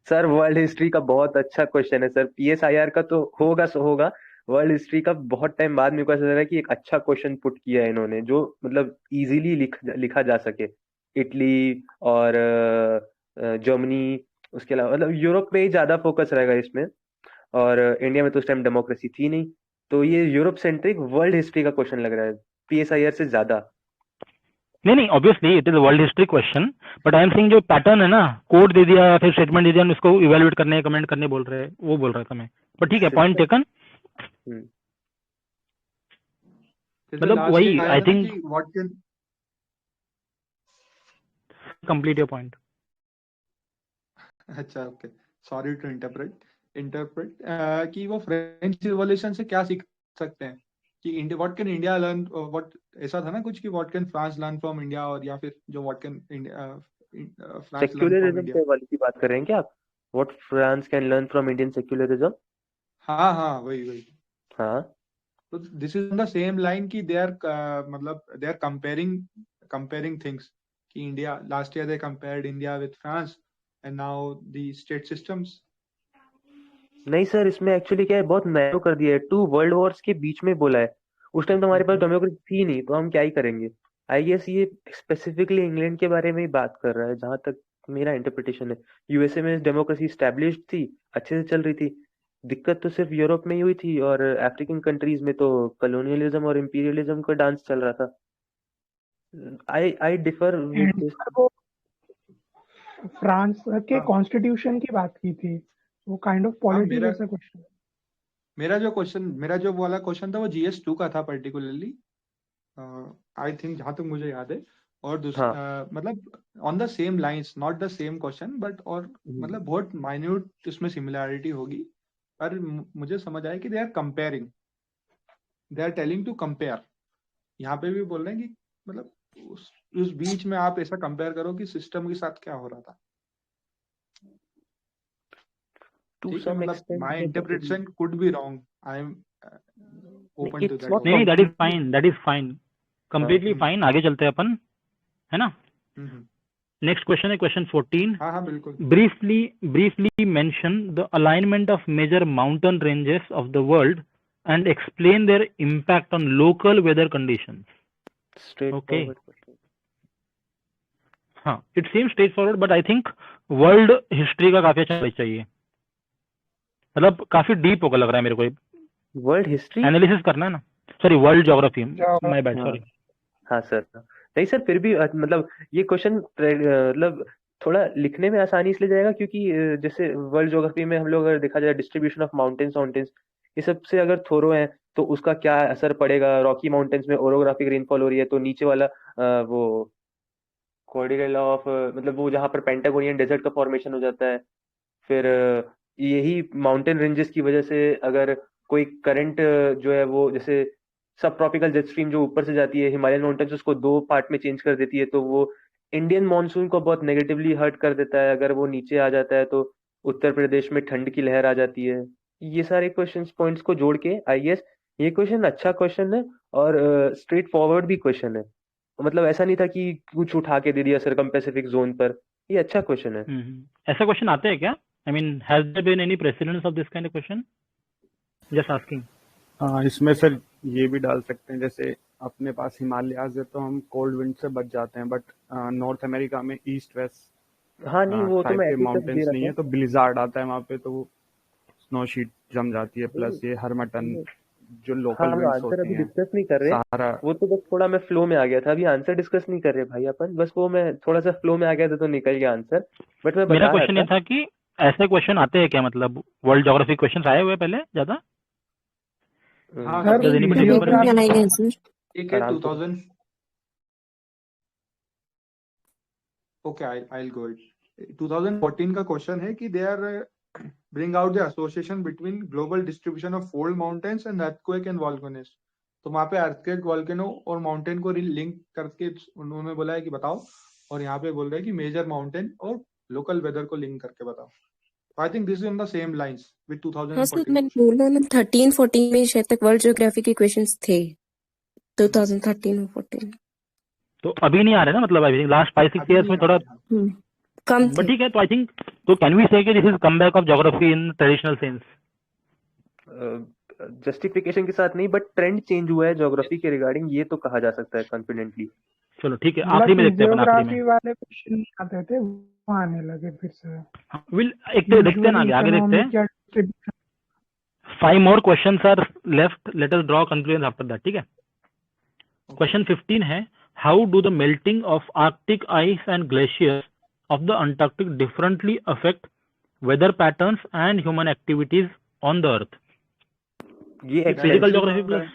सर वर्ल्ड हिस्ट्री का बहुत अच्छा क्वेश्चन है सर, पीएसआईआर का तो होगा सो होगा, वर्ल्ड हिस्ट्री का बहुत टाइम बाद मेरे को ऐसा लग रहा है कि एक अच्छा क्वेश्चन पुट किया है इन्होंने, जो मतलब इजीली लिखा जा सके। इटली और जर्मनी, उसके अलावा मतलब यूरोप में ही ज्यादा फोकस रहेगा इसमें, और इंडिया में तो उस टाइम डेमोक्रेसी थी नहीं, तो ये यूरोप सेंट्रिक वर्ल्ड हिस्ट्री का क्वेश्चन लग रहा है पीएसआईआर से ज्यादा। नहीं, obviously it is world history question, but I am saying जो पैटर्न है ना, कोड दे दिया फिर स्टेटमेंट दे दिया, इसको इवैल्यूएट करने कमेंट करने बोल रहे हैं, वो बोल रहा था मैं। पर ठीक है, पॉइंट टेकन। मतलब वही I think what can complete your point. अच्छा, ओके, सॉरी टू इंटरप्रेट कि वो फ्रेंच रिवॉल्यूशन से क्या सीख सकते हैं कि what can India learn, what ऐसा था ना कुछ कि what can France learn from India, और या फिर जो what can France learn from secularism India वाली की बात कर रहे हैं क्या आप? What France can learn from Indian secularism? हाँ, वही। हाँ, तो this is on the same line कि दे आर मतलब दे आर कंपेयरिंग थिंग्स कि India last year they compared India with France and now the state systems. नहीं sir, इसमें actually क्या है, बहुत नैरो कर दिया है, 2 वर्ल्ड वॉर्स के बीच में बोला है। उस टाइम तो हमारे पास डेमोक्रेसी थी नहीं, तो हम क्या ही करेंगे। आई गेस ये स्पेसिफिकली इंग्लैंड के बारे में ही बात कर रहा है, जहां तक मेरा इंटरप्रिटेशन है। यूएसए में डेमोक्रेसी स्टैब्लिश्ड थी, अच्छे से चल रही थी, दिक्कत तो सिर्फ यूरोप में ही हुई थी, और अफ्रीकन कंट्रीज में तो कॉलोनियलिज्म और इंपीरियलिज्म का डांस चल रहा था। आई डिफर विद दिस। फ्रांस के कॉन्स्टिट्यूशन की बात की थी, वो काइंड ऑफ पॉलिटी जैसा क्वेश्चन। मेरा जो वाला क्वेश्चन था वो GS2 का था पर्टिकुलरली, आई थिंक, जहां तक मुझे याद है। और दूसरा मतलब on the same lines, not the same question but, और मतलब बहुत माइन्यूट इसमें सिमिलैरिटी होगी, पर मुझे समझ आया कि they are comparing, they are telling to compare. यहाँ पे भी बोल रहे हैं कि मतलब उस बीच में आप ऐसा कंपेयर करो कि सिस्टम के साथ क्या हो रहा था। ठीक है, मतलब my interpretation could be wrong. I am open to that. नहीं, that is fine, completely fine। आगे चलते हैं अपन, है ना। नेक्स्ट क्वेश्चन है क्वेश्चन 14. हाँ हाँ बिल्कुल. Briefly mention the alignment of major mountain ranges of the world and explain their impact on local weather conditions. Okay. हाँ, it seems straightforward, but I think world history का काफी अच्छा knowledge चाहिए. मतलब काफी डीप होगा लग रहा है मेरे को. वर्ल्ड हिस्ट्री एनालिसिस करना है ना. Sorry, world geography. My bad, sorry. हाँ सर. नहीं सर, फिर भी मतलब ये क्वेश्चन मतलब थोड़ा लिखने में आसानी इसलिए जाएगा क्योंकि जैसे वर्ल्ड ज्योग्राफी में हम लोग अगर देखा जाए डिस्ट्रीब्यूशन ऑफ माउंटेन्स ये सबसे अगर थोरो है तो उसका क्या असर पड़ेगा. रॉकी माउंटेन्स में ओरोग्राफिक रेनफॉल हो रही है तो नीचे वाला वो कोऑर्डिनेट ऑफ मतलब वो जहाँ पर पेंटागोनियन डेजर्ट का फॉर्मेशन हो जाता है. फिर यही माउंटेन रेंजेस की वजह से अगर कोई करंट जो है वो जैसे सब ट्रॉपिकल जेट स्ट्रीम जो ऊपर से जाती है हिमालयन माउंटेन्स उसको 2 पार्ट में चेंज कर देती है तो वो इंडियन मॉनसून को बहुत नेगेटिवली हर्ट कर देता है. अगर वो नीचे आ जाता है तो उत्तर प्रदेश में ठंड की लहर आ जाती है. ये सारे क्वेश्चन पॉइंट्स को जोड़ के आई गेस ये क्वेश्चन अच्छा क्वेश्चन है और स्ट्रेट फॉरवर्ड भी क्वेश्चन है. मतलब ऐसा नहीं था कि कुछ उठा के दे दिया सर्कम पैसिफिक जोन पर. ये अच्छा क्वेश्चन है. ऐसा क्वेश्चन आते हैं क्या? I mean, has there been any precedence of this kind of question? Just asking. इसमें सर ये भी डाल सकते हैं जैसे अपने पास हिमालयाज है तो हम कोल्ड विंड से बच जाते हैं, बट नॉर्थ अमेरिका में ईस्ट वेस्ट हाँ नहीं वो तो मैं माउंटेन्स नहीं है तो ब्लिजार्ड आता है वहाँ पे तो वो स्नो शीट जम जाती है. प्लस ये हर्मटन जो लोकल विंड्स होती हैं. डिस्कस नहीं कर रहे वो तो बस थोड़ा मैं फ्लो में आ गया था. अभी आंसर डिस्कस नहीं कर रहे भाई अपन. बस वो मैं थोड़ा सा फ्लो में आ गया था तो निकल गया आंसर. बट मैं मेरा क्वेश्चन ये था कि ऐसे क्वेश्चन आते हैं क्या? मतलब वर्ल्ड ज्योग्राफी क्वेश्चन आए हुए पहले ज्यादा? हाँ सर एक है 2000. Okay, I'll go it. 2014 का क्वेश्चन है कि they are bring out the association between global distribution of fold mountains and earthquake and volcanoes. तो वहाँ पे earthquake, volcano और mountain को लिंक करके उन्होंने बोला है कि बताओ, और यहाँ पे बोल रहे हैं कि major mountain और local weather को लिंक करके बताओ. I think this is on the same lines with 2014. हाँ सर, मैंने बोला ना 13-14 में शायद तक वर्ल्ड ज्योग्राफी के क्वेश्चंस थे. 2013 और 14 तो अभी नहीं आ रहे ना. मतलब आई थिंक लास्ट 5-6 इयर्स में थोड़ा कम. बट ठीक है. तो आई थिंक तो कैन वी से कि this is comeback of geography in traditional sense? Justification के साथ नहीं बट ट्रेंड चेंज हुआ है ज्योग्राफी के रिगार्डिंग, ये तो कहा जा सकता है कॉन्फिडेंटली. चलो ठीक है, आखिरी में देखते हैं. ज्योग्राफी वाले क्वेश्चन नहीं आते थे वो आने लगे फिर से. विल एक देखते हैं ना, आगे देखते हैं. 5 more questions are left. Let us draw conclusions after that. ठीक है. Question 15 है, how do the melting of Arctic ice and glaciers of the Antarctic differently affect weather patterns and human activities on the earth? ये physical geography plus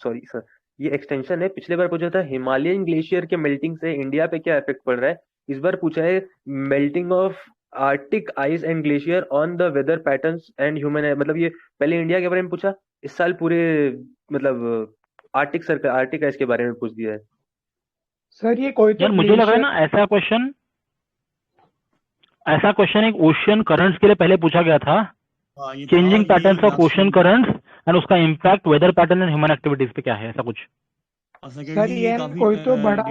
sorry sir, ये extension है. पिछले बार पूछा था Himalayan glacier के melting से India पे क्या इफेक्ट पड़ रहा है. इस बार पूछा है melting of arctic ice and glacier on the weather patterns and human. मतलब ये पहले इंडिया के बारे में पूछा, इस साल पूरे मतलब आर्टिक आइस के बारे में पूछ दिया है. सर ये कोई तो यार मुझे लगा है ना ऐसा क्वेश्चन एक ओशियन करंट्स के लिए पहले पूछा गया था. Changing patterns of ocean currents and उसका impact weather pattern and human activities पे क्या है, ऐसा कुछ. सर ये कोई तो बड़ा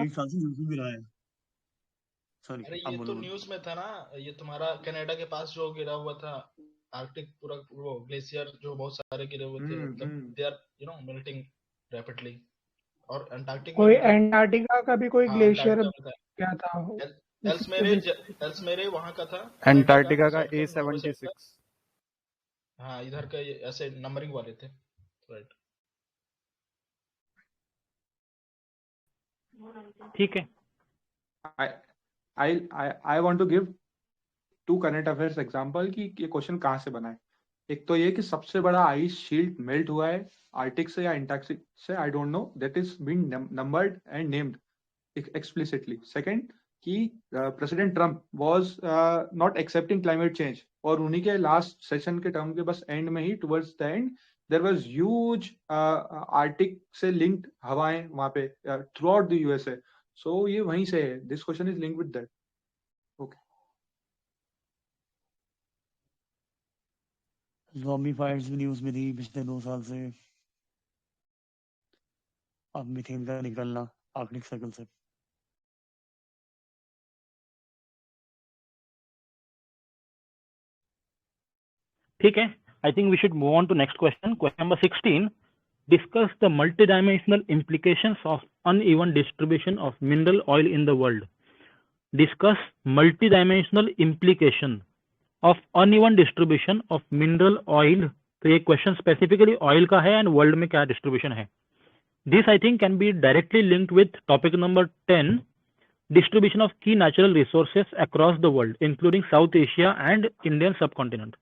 अरे ये तो न्यूज में था ना. ये तुम्हारा कनाडा के पास जो गिरा हुआ था आर्कटिक पूरा वो ग्लेशियर जो बहुत सारे गिरे हुए थे. मतलब दे आर मेल्टिंग रैपिडली. और अंटार्कटिक कोई एंटार्क्टिका का भी कोई ग्लेशियर क्या था? एल्समेरे वहां का था. एंटार्क्टिका का A76. हाँ इधर का ऐसे नंबरिंग वाले थे. राइट. ठीक है. I want to give 2 current affairs example कि ये क्वेश्चन कहाँ से बना है. एक तो ये कि सबसे बड़ा आइस शील्ड मेल्ट हुआ है आर्टिक से या एंटार्क्टिक से, I don't know, that is been numbered and named explicitly. Second कि president Trump was not accepting climate change, और उन्हीं के लास्ट सेशन के टर्म के बस एंड में ही towards the end there was huge Arctic से लिंक्ड हवाएं वहां पे throughout the USA. So ये वहीं से है. This question is linked with that. Okay. Zombie fights भी न्यूज़ में थी पिछले 2 साल से. अब मीथेन का निकलना आर्कटिक सर्कल से. ठीक है, I think we should move on to next question. Question number 16. Discuss the multidimensional implications of uneven distribution of mineral oil in the world. Discuss multidimensional implication of uneven distribution of mineral oil. तो ये question specifically oil का है and world में क्या distribution है. This I think can be directly linked with topic number 10, distribution of key natural resources across the world, including South Asia and Indian subcontinent.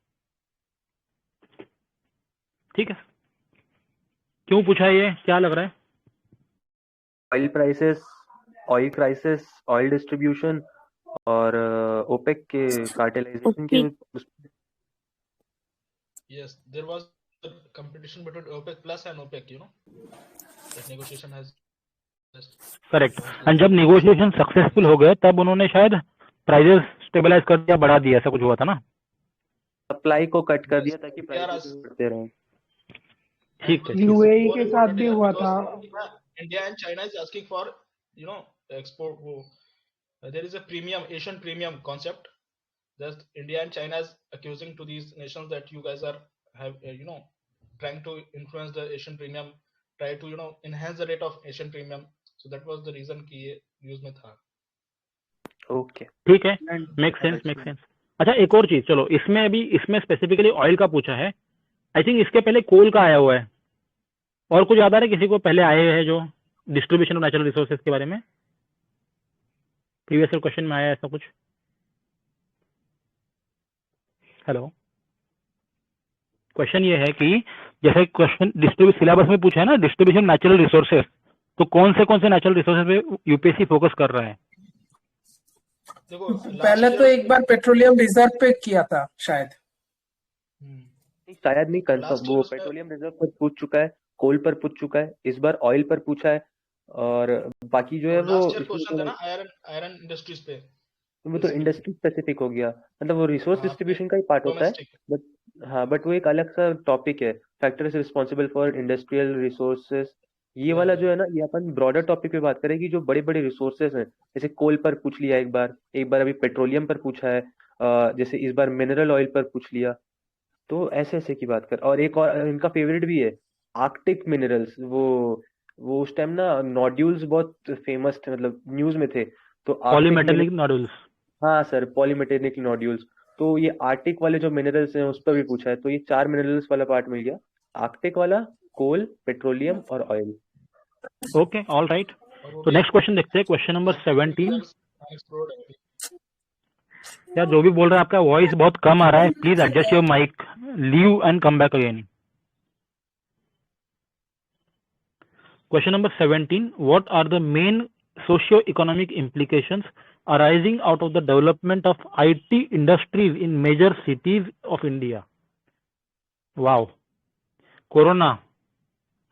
ठीक है, क्यों पूछा है ये, क्या लग रहा है? Oil prices, oil crisis, oil distribution और ओपेक के कार्टेलाइजेशन के. Yes, there was a competition between OPEC Plus and OPEC, that negotiation has. Correct. And जब नेगोशिएशन सक्सेसफुल हो गए तब उन्होंने शायद प्राइसेस स्टेबलाइज कर दिया, बढ़ा दिया, ऐसा कुछ हुआ था ना. सप्लाई को कट कर दिया ताकि प्राइसेस बढ़ते रहे. ठीक है. यूएई के साथ भी हुआ था. India and China is asking for, export. There is a premium, Asian premium concept. Just India and China is accusing to these nations that you guys are trying to influence the Asian premium, try to enhance the rate of Asian premium. So that was the reason कि ये news में था. Okay, ठीक है, make sense, make sense. अच्छा, एक और चीज, चलो इसमें अभी इसमें स्पेसिफिकली ऑयल का पूछा है. आई थिंक इसके पहले कोल का आया हुआ है. और कुछ याद आ रहा है किसी को पहले आए हैं जो डिस्ट्रीब्यूशन ऑफ नेचुरल रिसोर्सेज के बारे में? प्रीवियस क्वेश्चन में आया ऐसा कुछ? हेलो, क्वेश्चन ये है कि जैसे क्वेश्चन सिलेबस में पूछा है ना, डिस्ट्रीब्यूशन नेचुरल रिसोर्सेज, तो कौन से नेचुरल रिसोर्सेज पे यूपीएससी फोकस कर रहा है? पहले तो एक बार पेट्रोलियम रिजर्व पे किया था शायद नहीं कंफर्म. वो पेट्रोलियम रिजर्व पर पूछ चुका है, कोल पर पूछ चुका है, इस बार ऑयल पर पूछा है, और बाकी जो है वो आयरन इंडस्ट्रीज पे. वो तो इंडस्ट्री स्पेसिफिक हो गया, मतलब वो रिसोर्स डिस्ट्रीब्यूशन का ही पार्ट होता है. बट वो एक अलग सा टॉपिक है, factors responsible for industrial resources. ये वाला जो है ना, ये अपन ब्रॉडर टॉपिक पे बात करेंगे. जो बड़े बड़े रिसोर्सेज हैं, जैसे कोल पर पूछ लिया एक बार अभी पेट्रोलियम पर पूछा है, जैसे इस बार मिनरल ऑयल पर पूछ लिया. तो ऐसे की बात कर. और एक और इनका फेवरेट भी है, आर्कटिक मिनरल्स. वो उस टाइम ना नोड्यूल्स बहुत फेमस थे, मतलब न्यूज में थे. तो पॉलीमेटेलिक नोड्यूल्स. हाँ सर, पॉलीमेटेलिक नोड्यूल्स. तो ये आर्कटिक वाले जो मिनरल्स हैं उस पर भी पूछा है. तो ये 4 मिनरल्स वाला पार्ट मिल गया, आर्कटिक वाला, कोल, पेट्रोलियम और ऑयल. Okay, all right. तो नेक्स्ट क्वेश्चन देखते हैं, क्वेश्चन नंबर 17. यार जो भी बोल रहा है आपका वॉइस बहुत कम आ रहा है, please adjust your mic, leave and come back again. Question number 17. What are the main socio economic implications arising out of the development of IT industries in major cities of India? Wow. Corona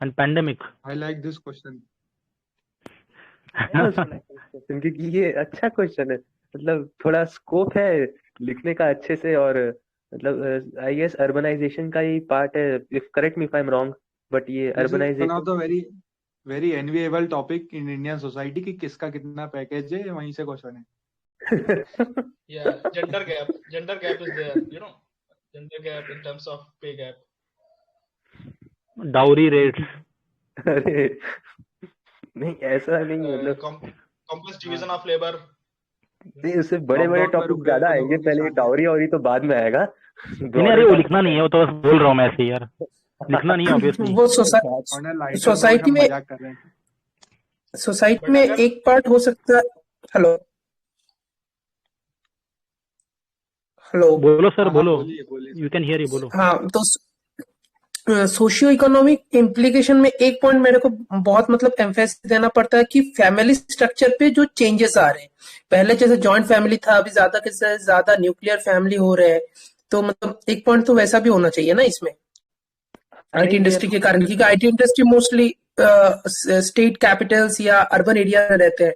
and pandemic. I like this question. क्योंकि ये अच्छा question है, मतलब थोड़ा scope है लिखने का अच्छे से. और मतलब आई गेस अर्बनाइजेशन का ही पार्ट है, if correct me if I am wrong, but ये urbanisation one of the very enviable topic in Indian society कि किसका कितना पैकेज है, वहीं से क्वेश्चन है. Yeah, gender gap is there, gender gap in terms of pay gap. Dowry rates. अरे नहीं, ऐसा नहीं, मतलब complex division of labor. नहीं, उससे बड़े टॉपिक ज्यादा आएंगे. पहले डाउरी और तो बाद में आएगा. अरे वो लिखना नहीं है, वो तो बस बोल रहा हूँ मैं ऐसे यार, लिखना नहीं है ऑब्वियसली. वो सोसाइटी में एक पार्ट हो सकता है. हेलो बोलो सर, बोलो, यू कैन हियर यू, बोलो. हाँ, तो सोशियो इकोनॉमिक इम्प्लीकेशन में एक पॉइंट मेरे को बहुत मतलब एम्फेसिस देना पड़ता है कि फैमिली स्ट्रक्चर पे जो चेंजेस आ रहे हैं. पहले जैसे जॉइंट फैमिली था, अभी ज्यादा न्यूक्लियर फैमिली हो रहे हैं. तो मतलब एक पॉइंट तो वैसा भी होना चाहिए ना इसमें, आईटी इंडस्ट्री के कारण, क्योंकि IT industry mostly state Capitals या अर्बन एरिया में रहते हैं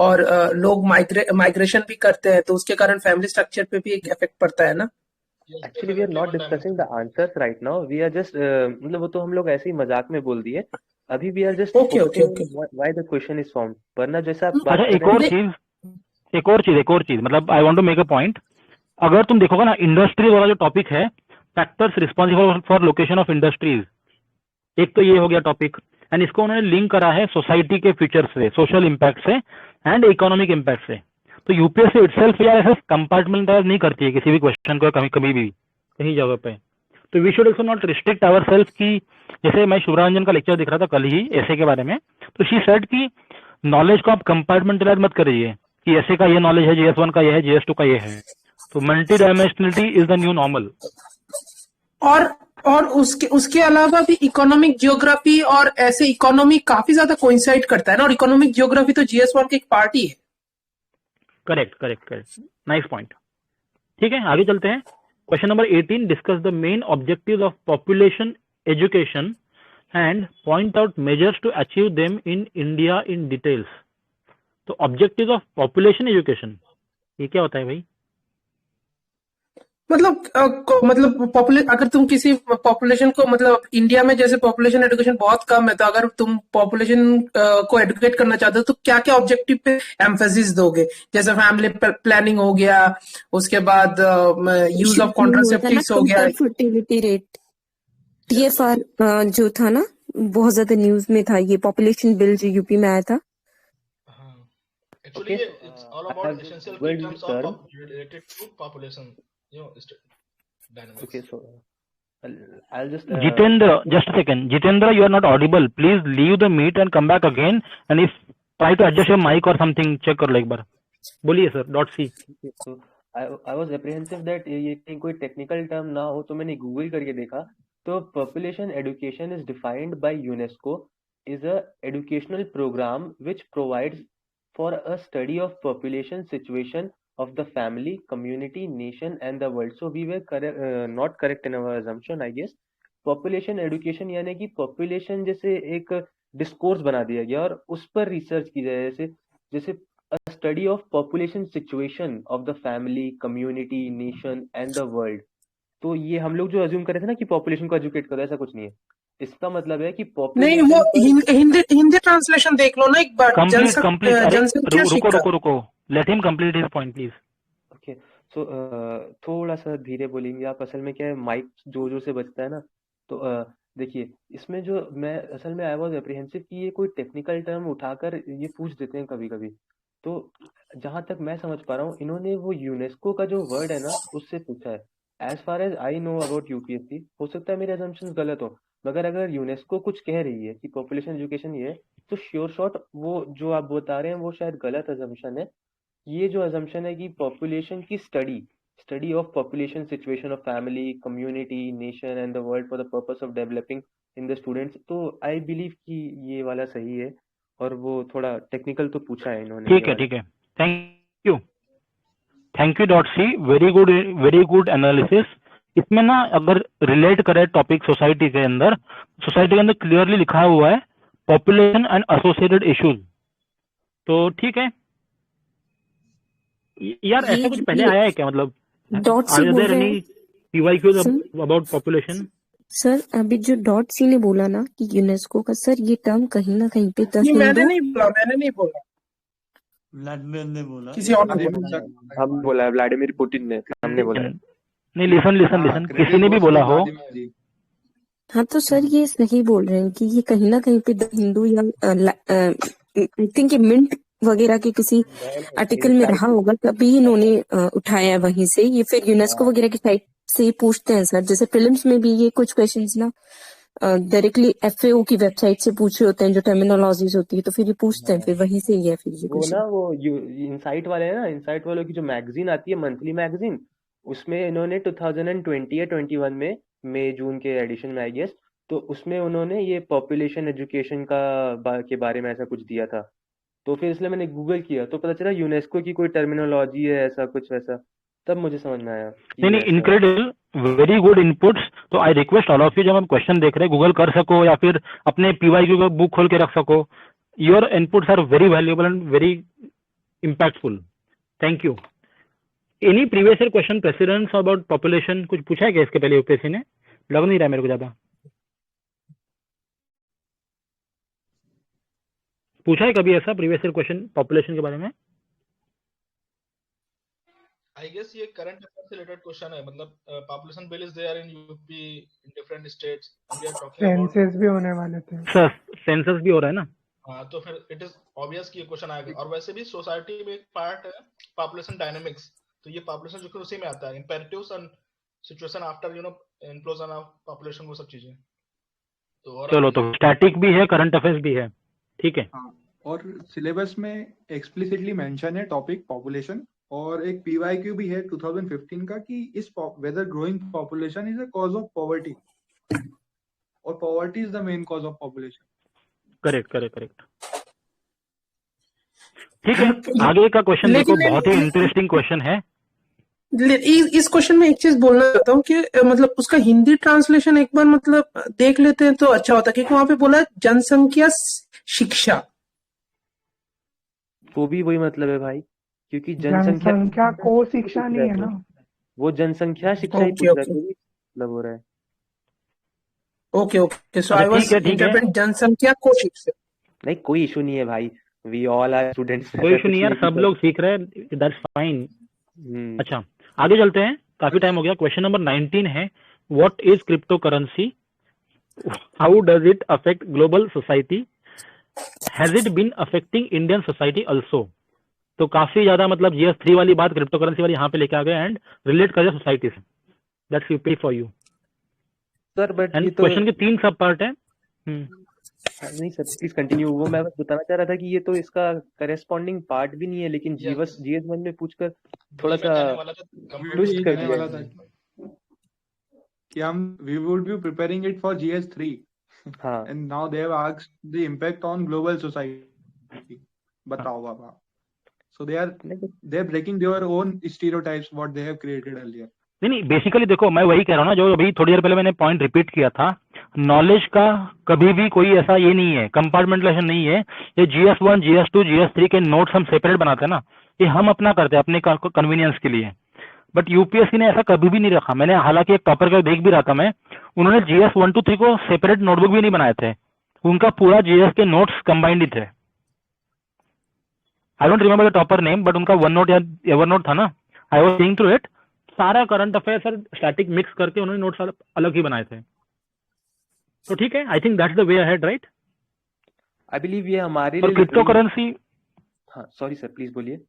और लोग माइग्रेशन भी करते हैं, तो उसके कारण फैमिली स्ट्रक्चर पे भी एक इफेक्ट पड़ता है ना. Actually we are not discussing the answers right now, we are just मतलब वो तो हम लोग ऐसे ही मजाक में बोल दिए. अभी we are just okay why the question is formed. वरना जैसा आप अच्छा, एक और चीज मतलब I want to make a point. अगर तुम देखोगे ना, इंडस्ट्री वाला जो टॉपिक है factors responsible for location of industries, एक तो ये हो गया टॉपिक, एंड इसको उन्होंने लिंक करा है सोसाइटी के फ्यूचर से, सोशल इम्पैक्ट से एंड इकोनॉमिक इम्पैक्ट से। तो यूपीएससी इटसेल्फ यार ऐसा कंपार्टमेंटाइज नहीं करती है किसी भी क्वेश्चन को कभी कभी भी कहीं जगह पे। तो we should also not restrict our self की, जैसे मैं शिवरंजन का लेक्चर दिख रहा था कल ही ऐसे के बारे में, तो शी सेड कि नॉलेज को आप कंपार्टमेंटलाइज मत करिए कि ऐसे का ये नॉलेज है, GS1 का ये है, GS2 का ये है। तो multi dimensionality is the new normal. और उसके अलावा भी इकोनॉमिक जियोग्राफी और ऐसे इकोनॉमी काफी ज्यादा कोइंसाइड करता है ना, और इकोनॉमिक जियोग्राफी तो GS1 की एक पार्ट ही है। Correct correct correct, nice point. ठीक है, आगे चलते हैं। Question number 18, discuss the main objectives of population education and point out measures to achieve them in India in details. तो ऑब्जेक्टिव्स ऑफ पॉपुलेशन एजुकेशन ये क्या होता है भाई? मतलब अगर तुम किसी पॉपुलेशन को, मतलब इंडिया में जैसे पॉपुलेशन एजुकेशन बहुत कम है, तो अगर तुम पॉपुलेशन को एडुकेट करना चाहते हो तो क्या क्या ऑब्जेक्टिव पे एम्फेसिस दोगे? जैसे फैमिली प्लानिंग हो गया, उसके बाद यूज ऑफ कॉन्ट्रासेप्टिव्स हो गया, फर्टिलिटी रेट, TFR जो था ना बहुत ज्यादा न्यूज में था, ये पॉपुलेशन बिल जो यूपी में आया था। Actually, it's all about essential key terms of related to population, dynamics. Okay, so I'll just Jitendra, just a second. Jitendra, you are not audible. Please leave the meet and come back again. And if try to adjust your mic or something, check कर लो एक बार। बोलिए sir, .c। So I was apprehensive that ये कहीं कोई technical term ना हो, तो मैंने गूगल करके देखा। तो population education is defined by UNESCO is a educational program which provides for a study of population situation of the family, community, nation and the world. So we were not correct in our assumption, I guess. Population education यानी कि population जैसे एक discourse बना दिया गया और उस पर रिसर्च की जाए, जैसे a study of population situation of the family, community, nation and the world. तो ये हम लोग जो अज्यूम कर रहे थे ना कि पॉपुलेशन को एजुकेट करो, ऐसा कुछ नहीं है। इसका मतलब है कि नहीं, वो हिंदी ट्रांसलेशन देख लो ना एक बार। रुको, let him complete his point please. Okay, so थोड़ा सा धीरे बोलेंगे आप। असल में क्या है, माइक जोर से बजता है ना, तो देखिए इसमें जो मैं असल में आई वाज एप्रीहेंसिव कि ये कोई टेक्निकल टर्म उठाकर ये पूछ देते हैं कभी कभी। तो जहां तक मैं समझ पा रहा हूँ, इन्होंने वो यूनेस्को का जो वर्ड है ना उससे पूछा है। As far as I know about UPSC, हो सकता है मेरे असम्पशंस गलत हो, मगर अगर यूनेस्को कुछ कह रही है कि पॉपुलेशन एजुकेशन ये है, तो श्योर शॉट वो जो आप बता रहे हैं वो शायद गलत असम्पशन है। ये जो असम्पशन है कि पॉपुलेशन की study of population situation of family, community, nation and the world for the purpose of developing in the students, तो आई बिलीव कि ये वाला सही है। और वो थोड़ा टेक्निकल तो पूछा है इन्होंने। ठीक है, thank you .c, very good analysis. इसमें ना अगर रिलेट करें टॉपिक सोसाइटी के अंदर क्लियरली लिखा हुआ है पॉपुलेशन एंड एसोसिएटेड इश्यूज। तो ठीक है यार, ऐसा कुछ पहले आया है क्या? मतलब PYQs अबाउट पॉपुलेशन? सर अभी जो .c ने बोला ना कि यूनेस्को का, सर ये टर्म कहीं ना कहीं पे मैंने नहीं बोला, व्लादिमीर ने बोला, किसी और ने बोला। हम बोला, व्लादिमीर पुतिन ने, हमने बोला नहीं। लिसन, किसी ने भी बोला हो। हाँ तो सर ये सही बोल रहे हैं कि ये कहीं ना कहीं पे द हिंदू या आई थिंक मिंट वगैरह के किसी आर्टिकल में रहा होगा, तभी इन्होंने उठाया वहीं से। ये फिर यूनेस्को वगैरह की साइट से ही पूछते हैं सर। जैसे प्रीलिम्स में भी ये कुछ क्वेश्चंस ना डायरेक्टली FAO की वेबसाइट से पूछे होते हैं, जो टर्मिनोलॉजीज होती है, तो फिर ये पूछते हैं, फिर वहीं से ही है फिर ये वो ना, वो इनसाइट वाले है ना, इनसाइट वालों की जो मैगजीन आती है, मंथली मैगजीन, उसमें इन्होंने 2020 या 21 में मई जून के एडिशन में आई गेस, तो उसमें उन्होंने ये पॉपुलेशन एजुकेशन के बारे में ऐसा कुछ दिया था। तो फिर इसलिए मैंने गूगल किया तो पता चला यूनेस्को की कोई टर्मिनोलॉजी है, ऐसा कुछ वैसा, तब मुझे समझ में आया। नहीं, इनक्रेडिबल, वेरी गुड इनपुट्स। तो I request all of you, जब आप क्वेश्चन देख रहे हैं गूगल कर सको या फिर अपने PYQ का बुक खोल के रख सको। Your inputs are very valuable and very impactful. Thank you. Any previous year question precedence about population कुछ पूछा है क्या इसके पहले यूपीएससी ने? लग नहीं रहा मेरे को ज्यादा पूछा है कभी ऐसा प्रीवियस ईयर क्वेश्चन पॉपुलेशन के बारे में? आई गेस ये करंट अफेयर से रिलेटेड क्वेश्चन है, मतलब population bill is there in UP in different states and we are talking about census भी होने वाले थे सर, सेंसस भी हो रहा है ना। हाँ, तो फिर इट इज ऑब्वियस कि ये क्वेश्चन आएगा। और वैसे भी सोसाइटी में एक पार्ट है पॉपुलेशन डायनामिक्स, तो ये पॉपुलेशन जो कि उसी में आता है, imperatives and situation after implosion of population, वो सब चीजें। तो चलो, तो स्टैटिक भी है, करंट अफेयर्स भी है, ठीक है। हाँ, और सिलेबस में एक्सप्लिसिटली मेंशन है टॉपिक पॉपुलेशन, और एक पीवाईक्यू भी है 2015 का कि इस whether growing population is a cause of poverty, और poverty is the main cause of population. Correct correct correct, ठीक है। आगे का क्वेश्चन देखो, बहुत ही इंटरेस्टिंग क्वेश्चन है। इस क्वेश्चन में एक चीज बोलना चाहता हूँ कि मतलब उसका हिंदी ट्रांसलेशन एक बार मतलब देख लेते हैं तो अच्छा होता, क्योंकि वहां पे बोला है जनसंख्या शिक्षा। वो भी वही मतलब है भाई, क्योंकि जनसंख्या को शिक्षा नहीं है ना, वो जनसंख्या शिक्षा ही पूछ रहा है, मतलब हो रहा है। Okay okay, so I was interpreting जनसंख्या को शिक्षा। नहीं, कोई इशू नहीं है भाई, वी ऑल आर स्टूडेंट्स, कोई इशू नहीं यार, सब लोग सीख रहे हैं, दैट्स फाइन। अच्छा, आगे चलते हैं, काफी टाइम हो गया। क्वेश्चन नंबर 19 है, what is crypto currency, how does it affect global society, has it been affecting Indian society also. तो काफी ज्यादा मतलब GS3 वाली बात क्रिप्टो करेंसी वाली यहाँ पे लेके आ गए एंड रिलेट कर दिया सोसाइटी से। That's UP for you sir. But and question के 3 सब पार्ट है। नहीं सर, प्लीज कंटिन्यू। वो मैं बस बताना चाह रहा था कि ये तो इसका करेस्पॉन्डिंग पार्ट भी नहीं है, लेकिन GS1 में पूछकर थोड़ा सा ट्विस्ट कर दिया था कि हम we would be preparing it for GS3, हाँ, and now they have asked the impact on global society. बताओ बाबा, so they are breaking their own stereotypes what they have created earlier. नहीं, बेसिकली देखो, मैं वही कह रहा हूँ ना, जो अभी थोड़ी देर पहले मैंने पॉइंट रिपीट किया था, नॉलेज का कभी भी कोई ऐसा ये नहीं है, कंपार्टमेंटलाइजेशन नहीं है। ये GS1 GS2 GS3 के नोट्स हम सेपरेट बनाते हैं ना, ये हम अपना करते हैं अपने कन्वीनियंस के लिए, बट यूपीएससी ने ऐसा कभी भी नहीं रखा। मैंने हालांकि एक टॉपर का देख भी रहा था मैं, उन्होंने GS1 to 3 को सेपरेट नोटबुक भी नहीं बनाए थे, उनका पूरा GS के नोट्स कंबाइंड ही थे। I don't remember the topper name, but उनका वन नोट या एवर नोट था ना, I was seeing through it, सारा करंट अफेयर्स और स्टैटिक मिक्स करके उन्होंने नोट्स अलग ही बनाए थे। तो ठीक है, I think that's the way ahead, right? I believe ये हमारे लिए क्रिप्टो करेंसी। हाँ सॉरी सर, प्लीज बोलिए।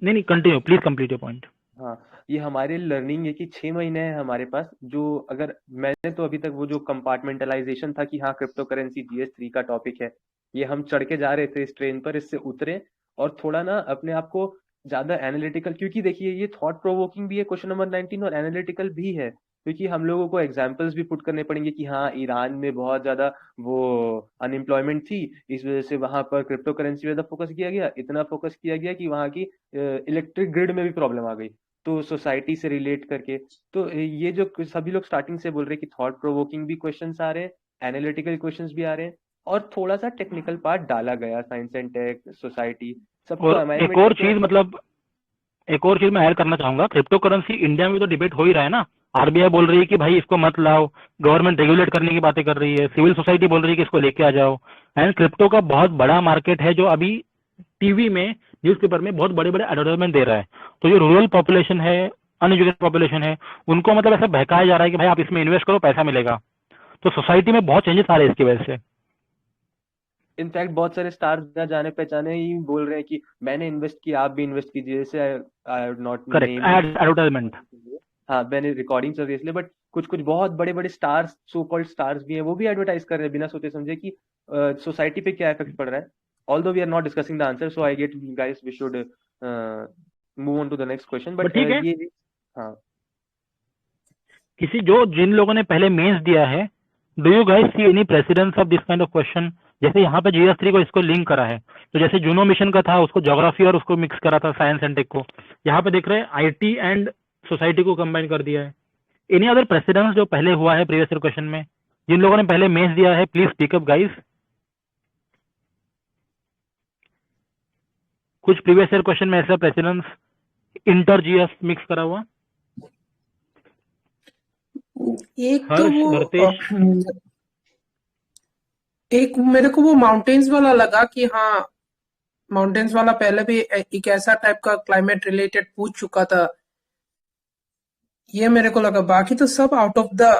नहीं, continue please, complete your point. हाँ, ये हमारे लर्निंग है कि 6 महीने है हमारे पास, जो अगर मैंने तो अभी तक वो जो कंपार्टमेंटलाइजेशन था कि हाँ क्रिप्टो करेंसी GS3 का टॉपिक है, ये हम चढ़ के जा रहे थे इस ट्रेन पर, इससे उतरे और थोड़ा ना अपने आप को ज्यादा एनालिटिकल, क्योंकि देखिए ये थॉट प्रोवोकिंग भी है क्वेश्चन नंबर 19 और एनालिटिकल भी है, क्योंकि हम लोगों को एग्जाम्पल्स भी पुट करने पड़ेंगे कि हाँ ईरान में बहुत ज्यादा वो अनएम्प्लॉयमेंट थी, इस वजह से वहां पर क्रिप्टो करेंसी ज्यादा फोकस किया गया, इतना फोकस किया गया कि वहां की इलेक्ट्रिक ग्रिड में भी प्रॉब्लम आ गई, तो सोसाइटी से रिलेट करके। तो ये जो सभी लोग स्टार्टिंग से बोल रहे हैं कि थॉट प्रोवोकिंग भी क्वेश्चंस आ रहे हैं, एनालिटिकल क्वेश्चंस भी आ रहे हैं, और थोड़ा सा टेक्निकल पार्ट डाला गया, साइंस एंड टेक, सोसाइटी, सबको। एक और चीज मतलब एक और चीज मैं ऐड करना चाहूंगा, क्रिप्टो करेंसी इंडिया में तो डिबेट हो ही रहा है ना, आरबीआई बोल रही है कि भाई इसको मत लाओ, गवर्नमेंट रेगुलेट करने की बातें कर रही है, सिविल सोसाइटी बोल रही है कि इसको लेके आ जाओ, एंड क्रिप्टो का बहुत बड़ा मार्केट है जो अभी टीवी में, न्यूज़पेपर में बहुत बड़े बड़े एडवर्टाइजमेंट दे रहा है। तो जो रूरल पॉपुलेशन है, अनएजुकेटेड पॉपुलेशन है, उनको मतलब ऐसा बहकाया जा रहा है कि भाई आप इसमें इन्वेस्ट करो, पैसा मिलेगा। तो सोसाइटी में बहुत चेंजेस आ रहे हैं इसकी वजह से। इनफैक्ट बहुत सारे स्टार्स जाने पहचाने ही बोल रहे हैं कि मैंने इन्वेस्ट किया, आप भी इन्वेस्ट कीजिए, जैसे आई नॉट एडवर्टाइजमेंट। हाँ, मैंने रिकॉर्डिंग चल रही है इसलिए, बट कुछ कुछ बहुत बड़े बड़े स्टार्स, सो कॉल्ड स्टार्स भी हैं, वो भी एडवर्टाइज कर रहे हैं बिना सोचे समझे कि सोसाइटी पे क्या इफेक्ट पड़ रहा है। Although we are not discussing the answer, so I get guys we should move on to the next question. But ठीक है, ये हाँ, जिन लोगों ने पहले मेंस दिया है, do you guys see any precedence of this kind of question? जैसे यहाँ पे GS3 को इसको लिंक करा है, तो जैसे जूनो मिशन का था उसको ज्योग्राफी और उसको मिक्स करा था, साइंस एंड टेक को, यहाँ पे देख रहे हैं IT एंड सोसाइटी को कंबाइन कर दिया है। एनी अदर प्रेसिडेंस जो पहले हुआ है प्रीवियस ईयर क्वेश्चन में, जिन लोगों ने पहले मेंस दिया है, प्लीज स्पीक अप गाइस। कुछ प्रीवियस ईयर क्वेश्चन में ऐसा प्रेसिडेंस इंटर GS मिक्स करा हुआ? एक तो वो एक मेरे को वो माउंटेन्स वाला लगा कि हाँ माउंटेन्स वाला पहले भी एक ऐसा टाइप का क्लाइमेट रिलेटेड पूछ चुका था, ये मेरे को लगा। बाकी तो सब आउट ऑफ द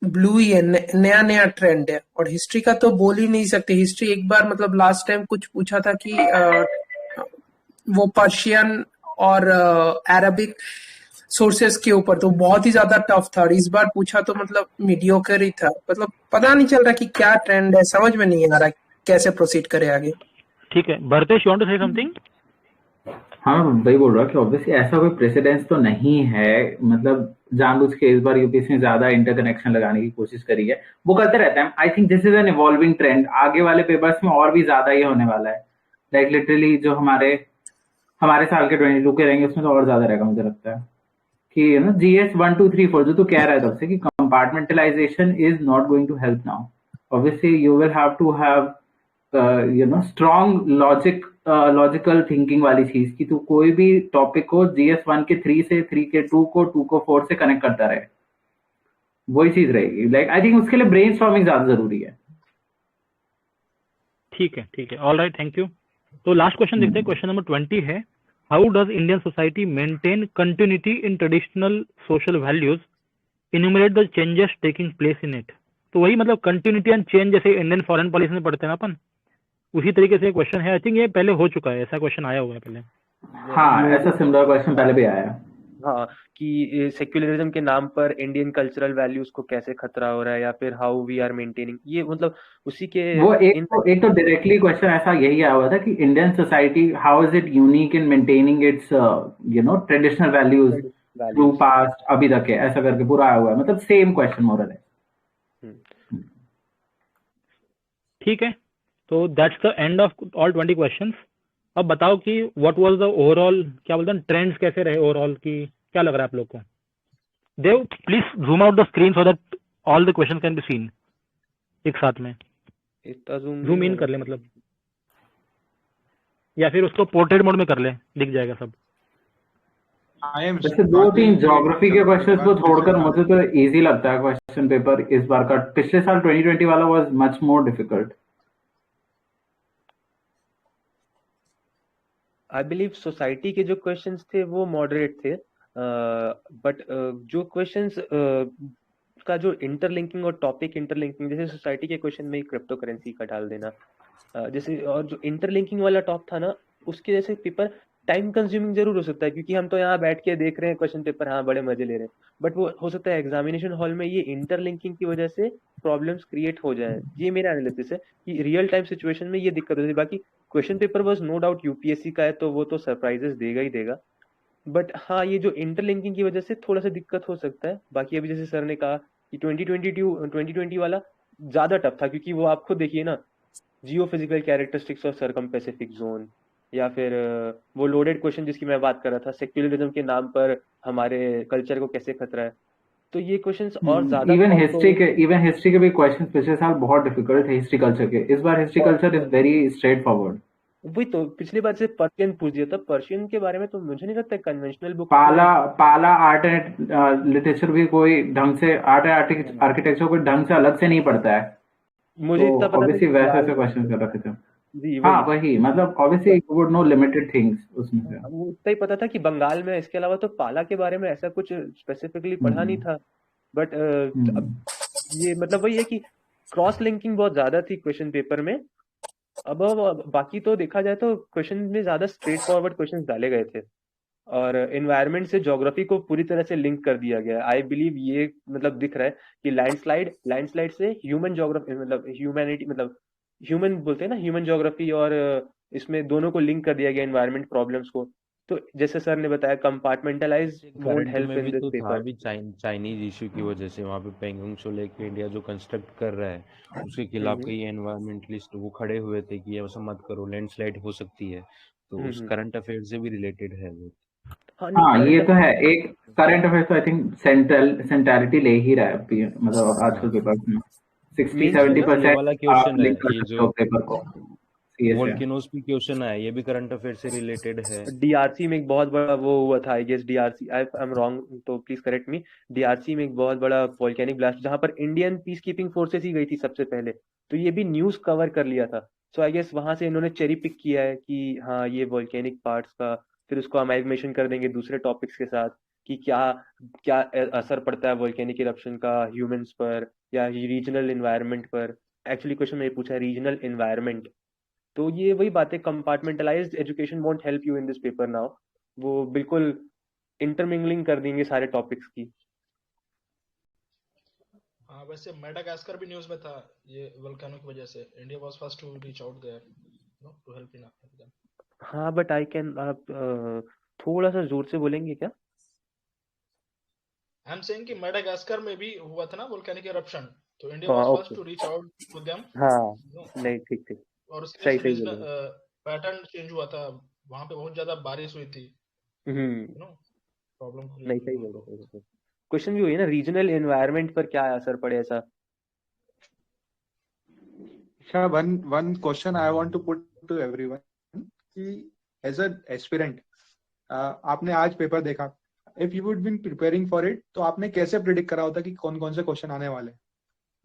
ब्लू ही है, नया नया ट्रेंड है। और हिस्ट्री का तो बोल ही नहीं सकते। हिस्ट्री एक बार मतलब लास्ट टाइम कुछ पूछा था कि वो पर्शियन और अरबिक सोर्सेस के ऊपर, तो बहुत ही ज्यादा टफ था। और इस बार पूछा तो मतलब मीडियोकर ही था। मतलब पता नहीं चल रहा कि क्या ट्रेंड है, समझ में नहीं आ रहा कैसे प्रोसीड करे आगे। ठीक है, Bharatesh, you want to say something? हाँ, वही बोल रहा कि ऑब्वियसली ऐसा कोई प्रेसिडेंस तो नहीं है, मतलब जानबूझ के इस बार यूपीएससी ने ज्यादा इंटरकनेक्शन लगाने की कोशिश करी है। वो करते रहते हैं। I think this is an evolving trend. आगे वाले पेपर्स में और भी ज्यादा ही होने वाला है। लाइक लिटरली जो हमारे साल के 22 के रहेंगे उसमें तो और ज्यादा रहेगा। मुझे लगता है कि यू नो GS 1 2 3 4 जो तू कह रहा है तब से कि compartmentalization is not going to help now. Obviously you will have to have strong logical thinking वाली चीज कि तू कोई भी टॉपिक को GS 1 के 3 से 3 के 2 को 2 को 4 से कनेक्ट करता रहे, वही चीज रहेगी। लाइक आई थिंक उसके लिए ब्रेनस्टॉर्मिंग ज्यादा जरूरी है। ठीक है, ऑल राइट, थैंक यू। तो लास्ट क्वेश्चन देखते हैं। क्वेश्चन नंबर 20 है, how does Indian society maintain continuity in traditional social values, enumerate the changes taking place in it. तो वही मतलब कंटिन्यूटी एंड चेंज जैसे इंडियन फॉरेन पॉलिसी में पढ़ते हैं ना अपन, उसी तरीके से क्वेश्चन है। आई थिंक ये पहले हो चुका है, ऐसा क्वेश्चन आया हुआ है पहले। हाँ, ऐसा सिमिलर क्वेश्चन पहले भी आया है। हाँ, कि सेक्युलरिज्म के नाम पर इंडियन कल्चरल वैल्यूज को कैसे खतरा हो रहा है, या फिर हाउ वी आर मेंटेनिंग, ये मतलब उसी के वो एक तो डायरेक्टली क्वेश्चन ऐसा यही आया हुआ था कि Indian society how is it unique in maintaining it's traditional values through past अभी तक है, ऐसा करके पूरा आया हुआ है। मतलब सेम क्वेश्चन मोरल है। ठीक है, तो that's the end of all 20 questions. अब बताओ कि व्हाट वाज द ओवरऑल, क्या बोलते हैं, ट्रेंड्स कैसे रहे ओवरऑल, की क्या लग रहा है आप लोग को? Dev, please zoom out the screen so that all the question can be seen एक साथ में। इतना जूम इन कर ले मतलब, या फिर उसको पोर्ट्रेट मोड में कर ले, दिख जाएगा सब। वैसे 2-3 ज्योग्राफी के क्वेश्चंस को छोड़कर मुझे तो इजी लगता है क्वेश्चन पेपर इस बार का। पिछले साल 2020 वाला was much more difficult. I believe society के जो क्वेश्चंस थे वो मॉडरेट थे, बट जो क्वेश्चंस का जो इंटरलिंकिंग और टॉपिक इंटरलिंकिंग, जैसे सोसाइटी के क्वेश्चन में क्रिप्टो करेंसी का डाल देना, जैसे, और जो इंटरलिंकिंग वाला टॉप था ना, उसके जैसे पेपर टाइम कंज्यूमिंग जरूर हो सकता है, क्योंकि हम तो यहाँ बैठ के देख रहे हैं क्वेश्चन पेपर, हाँ बड़े मजे ले रहे हैं, बट वो हो सकता है एग्जामिनेशन हॉल में ये इंटरलिंकिंग की वजह से प्रॉब्लम्स क्रिएट हो जाए। ये मेरा एनालिसिस है कि रियल टाइम सिचुएशन में ये दिक्कत होती है। बाकी क्वेश्चन पेपर बस नो डाउट यूपीएससी का है, तो वो तो सरप्राइजेस देगा ही देगा, बट हाँ ये जो इंटरलिंकिंग की वजह से थोड़ा सा दिक्कत हो सकता है। बाकी अभी जैसे सर ने कहा कि 2020 वाला ज्यादा टफ था, क्योंकि वो आप खुद देखिए ना, geophysical characteristics of circum Pacific zone, या फिर वो लोडेड क्वेश्चन जिसकी मैं बात कर रहा था, सेक्युलरिज्म के नाम पर हमारे कल्चर को कैसे खतरा है। तो ये क्वेश्चंस और ज्यादा इवन हिस्ट्री के भी क्वेश्चंस पिछले साल बहुत डिफिकल्ट थे हिस्ट्री कल्चर के। इस बार history culture is very straightforward. वही तो, पिछली बार से पर्शियन पूछ दिया था, पर्शियन के बारे में तो मुझे नहीं लगता कन्वेंशनल बुक। पाला आर्ट एंड लिटरेचर भी कोई ढंग से, आर्ट एंड आर्किटेक्चर कोई ढंग से अलग से नहीं पढ़ता है। मुझे इतना पता ऑब्वियसली वैसे क्वेश्चंस कर रखे थे जी। हाँ वही, मतलब obviously you would know limited things उसमें से। वो इतना ही पता था कि बंगाल में, इसके अलावा तो पाला के बारे में ऐसा कुछ स्पेसिफिकली पढ़ा नहीं था। बट अब ये मतलब वही है कि क्रॉस लिंकिंग बहुत ज्यादा थी क्वेश्चन पेपर में। अब बाकी तो देखा जाए तो क्वेश्चन में ज्यादा स्ट्रेट फॉरवर्ड क्वेश्चन डाले गए थे, और एनवायरनमेंट से ज्योग्राफी को पूरी तरह से लिंक कर दिया गया। आई बिलीव ये मतलब दिख रहा है कि लैंडस्लाइड से ह्यूमन ज्योग्राफी, मतलब ह्यूमैनिटी, मतलब ह्यूमन बोलते हैं ना, ह्यूमन ज्योग्राफी, और इसमें दोनों को लिंक कर दिया गया एनवायरनमेंट प्रॉब्लम्स को। तो जैसे सर ने बताया compartmentalize won't help in this paper. भी चाइनीज इशू की वजह से वहाँ पे पेंगोंग त्सो लेक पे इंडिया जो कंस्ट्रक्ट कर रहा है उसके खिलाफ कई एनवायरमेंटलिस्ट वो खड़े हुए थे कि ऐसा मत करो, लैंडस्लाइड हो सकती है। तो उस करंट अफेयर से भी रिलेटेड है वो। हाँ ये तो है, एक करंट अफेयर तो आई थिंक सेंट्रलिटी ले ही रहा है, मतलब आजकल पेपर में 60-70% वाला क्वेश्चन है लिंक ये जो पेपर को। वोल्केनोस पे क्वेश्चन है, ये भी करंट अफेयर से रिलेटेड है। डीआरसी में एक बहुत बड़ा वो हुआ था, I guess DRC, I am wrong तो प्लीज करेक्ट मी, डीआरसी में एक बहुत बड़ा वोल्केनिक ब्लास्ट जहां पर इंडियन पीस कीपिंग फोर्सेस ही गई थी सबसे पहले। तो ये भी न्यूज कवर कर लिया था सो आई गेस वहां से इन्होंने चेरी पिक किया है कि हाँ ये वोल्केनिक पार्ट्स का, फिर उसको अमेलगमेशन कर देंगे दूसरे टॉपिक्स के साथ कि क्या क्या असर पड़ता है वोल्केनिक इरप्शन का ह्यूमंस पर या रीजनल एनवायरनमेंट पर। एक्चुअली क्वेश्चन में पूछा है रीजनल एनवायरनमेंट। तो ये वही बातें, compartmentalised education won't help you in this paper now. वो बिल्कुल इंटरमिंगलिंग कर देंगे सारे टॉपिक्स की। हाँ वैसे मेडागास्कर भी न्यूज़ में था ये वोल्केनो की वजह से। India was first to reach out there to help in them. हाँ बट आई कैन, आप थोड़ा सा जोर से बोलेंगे क्या? आई एम सेइंग कि मेडागास्कर में भी हुआ था ना वोल्केनिक इरप्शन, तो India was first to reach out to them. हाँ नहीं ठीक ठीक, और उसके सही लिए सही बोले। पैटर्न चेंज हुआ था, वहां पे बहुत ज्यादा बारिश हुई थी, प्रॉब्लम नहीं सही बोले। क्वेश्चन भी हुई है ना, रीजनल एनवायरनमेंट पर क्या असर पड़े ऐसा। one question I want to put to everyone कि as an aspirant आपने आज पेपर देखा, if you would been preparing for it, तो आपने कैसे प्रिडिक्ट करा होता कि कौन कौन से क्वेश्चन आने वाले हैं?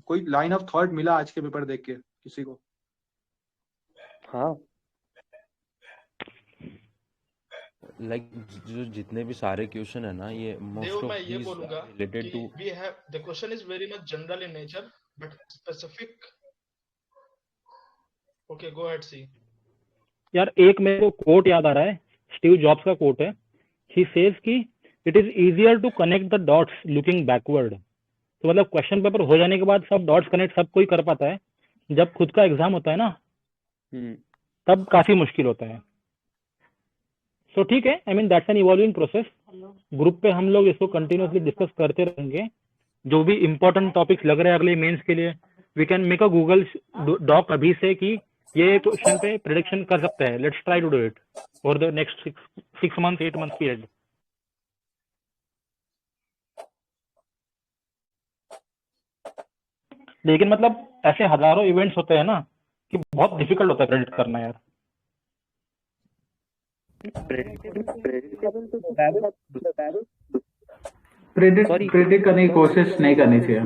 कोई लाइन ऑफ थॉट मिला आज के पेपर देख के किसी को? हाँ लाइक जो जितने भी सारे क्वेश्चन है ना, ये मोस्ट ऑफ मैं ये दीज बोलूंगा रिलेटेड कि to we have the question is very much general in nature but specific. Okay, go ahead, see. यार एक मेरे को कोट याद आ रहा है, स्टीव जॉब्स का कोट है। ही सेज कि it is easier to connect the dots looking backward. तो मतलब क्वेश्चन पेपर हो जाने के बाद सब डॉट्स कनेक्ट सब कोई कर पाता है, जब खुद का एग्जाम होता है ना तब काफी मुश्किल होता है। सो ठीक है, I mean that's an evolving process. Group पे हम लोग इसको कंटिन्यूसली डिस्कस करते रहेंगे। जो भी इंपॉर्टेंट टॉपिक्स लग रहे हैं अगले मेंस के लिए, we can make a Google doc अभी से कि ये क्वेश्चन पे प्रेडिक्शन कर सकते हैं। Let's try to do it for the next 6 months 8 months period. लेकिन मतलब ऐसे हजारों इवेंट्स होते हैं ना कि बहुत डिफिकल्ट होता है प्रेडिक्ट करना यार। प्रेडिक्ट करने की कोशिश नहीं करनी चाहिए।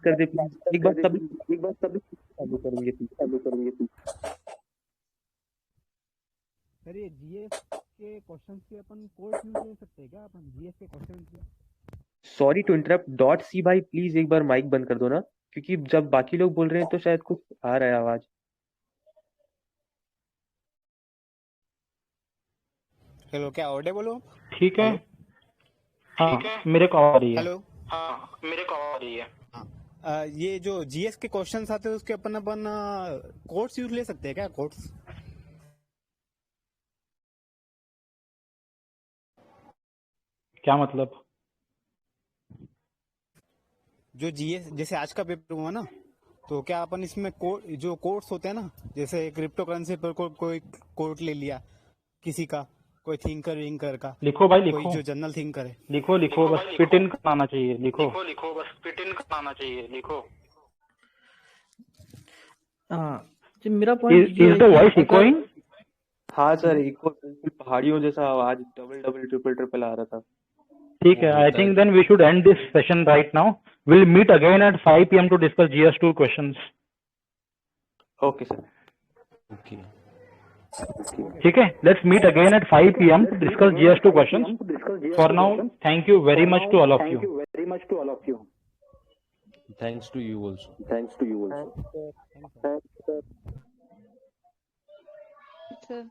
कर दे प्लीज, एक बार सभी चालू करेंगे। सर ये जीएस के क्वेश्चंस के अपन कोर्स यूज ले सकते हैं क्या अपन जीएस के क्वेश्चंस के? सॉरी टू इंटरप्ट, डॉट सी भाई प्लीज एक बार माइक बंद कर दो ना, क्योंकि जब बाकी लोग बोल रहे हैं तो शायद कुछ आ रहा है आवाज। हेलो, क्या ऑडिबल हो? ठीक है, हाँ मेरे को आ रही है। हेलो, हाँ मेरे को आ रही है। ये जो जीएस के क्वेश्चंस आते हैं उसके अपन कोट्स यूज ले सकते हैं क्या? कोट्स क्या मतलब? जो जीएस जैसे आज का पेपर हुआ ना, तो क्या अपन इसमें जो कोट्स होते हैं ना, जैसे क्रिप्टो करेंसी पर कोई कोट ले लिया किसी का, कोई थिंकर विंकर का, लिखो भाई लिखो, कोई जो जनरल थिंकर है, लिखो बस फिट इन करना चाहिए। लिखो बस फिट इन करना चाहिए। लिखो। मेरा point is the voice echoing? हाँ सर, इको बिल्कुल पहाड़ियों जैसा आवाज डबल ट्रिपल आ रहा था। ठीक है, I think then we should end this session right now. Will meet again at 5 PM to discuss GS2 questions. Okay sir. Okay ठीक है, let's meet again at 5 PM to discuss GS2 questions. For now thank you very much to all of you. Thanks to you also. Sir.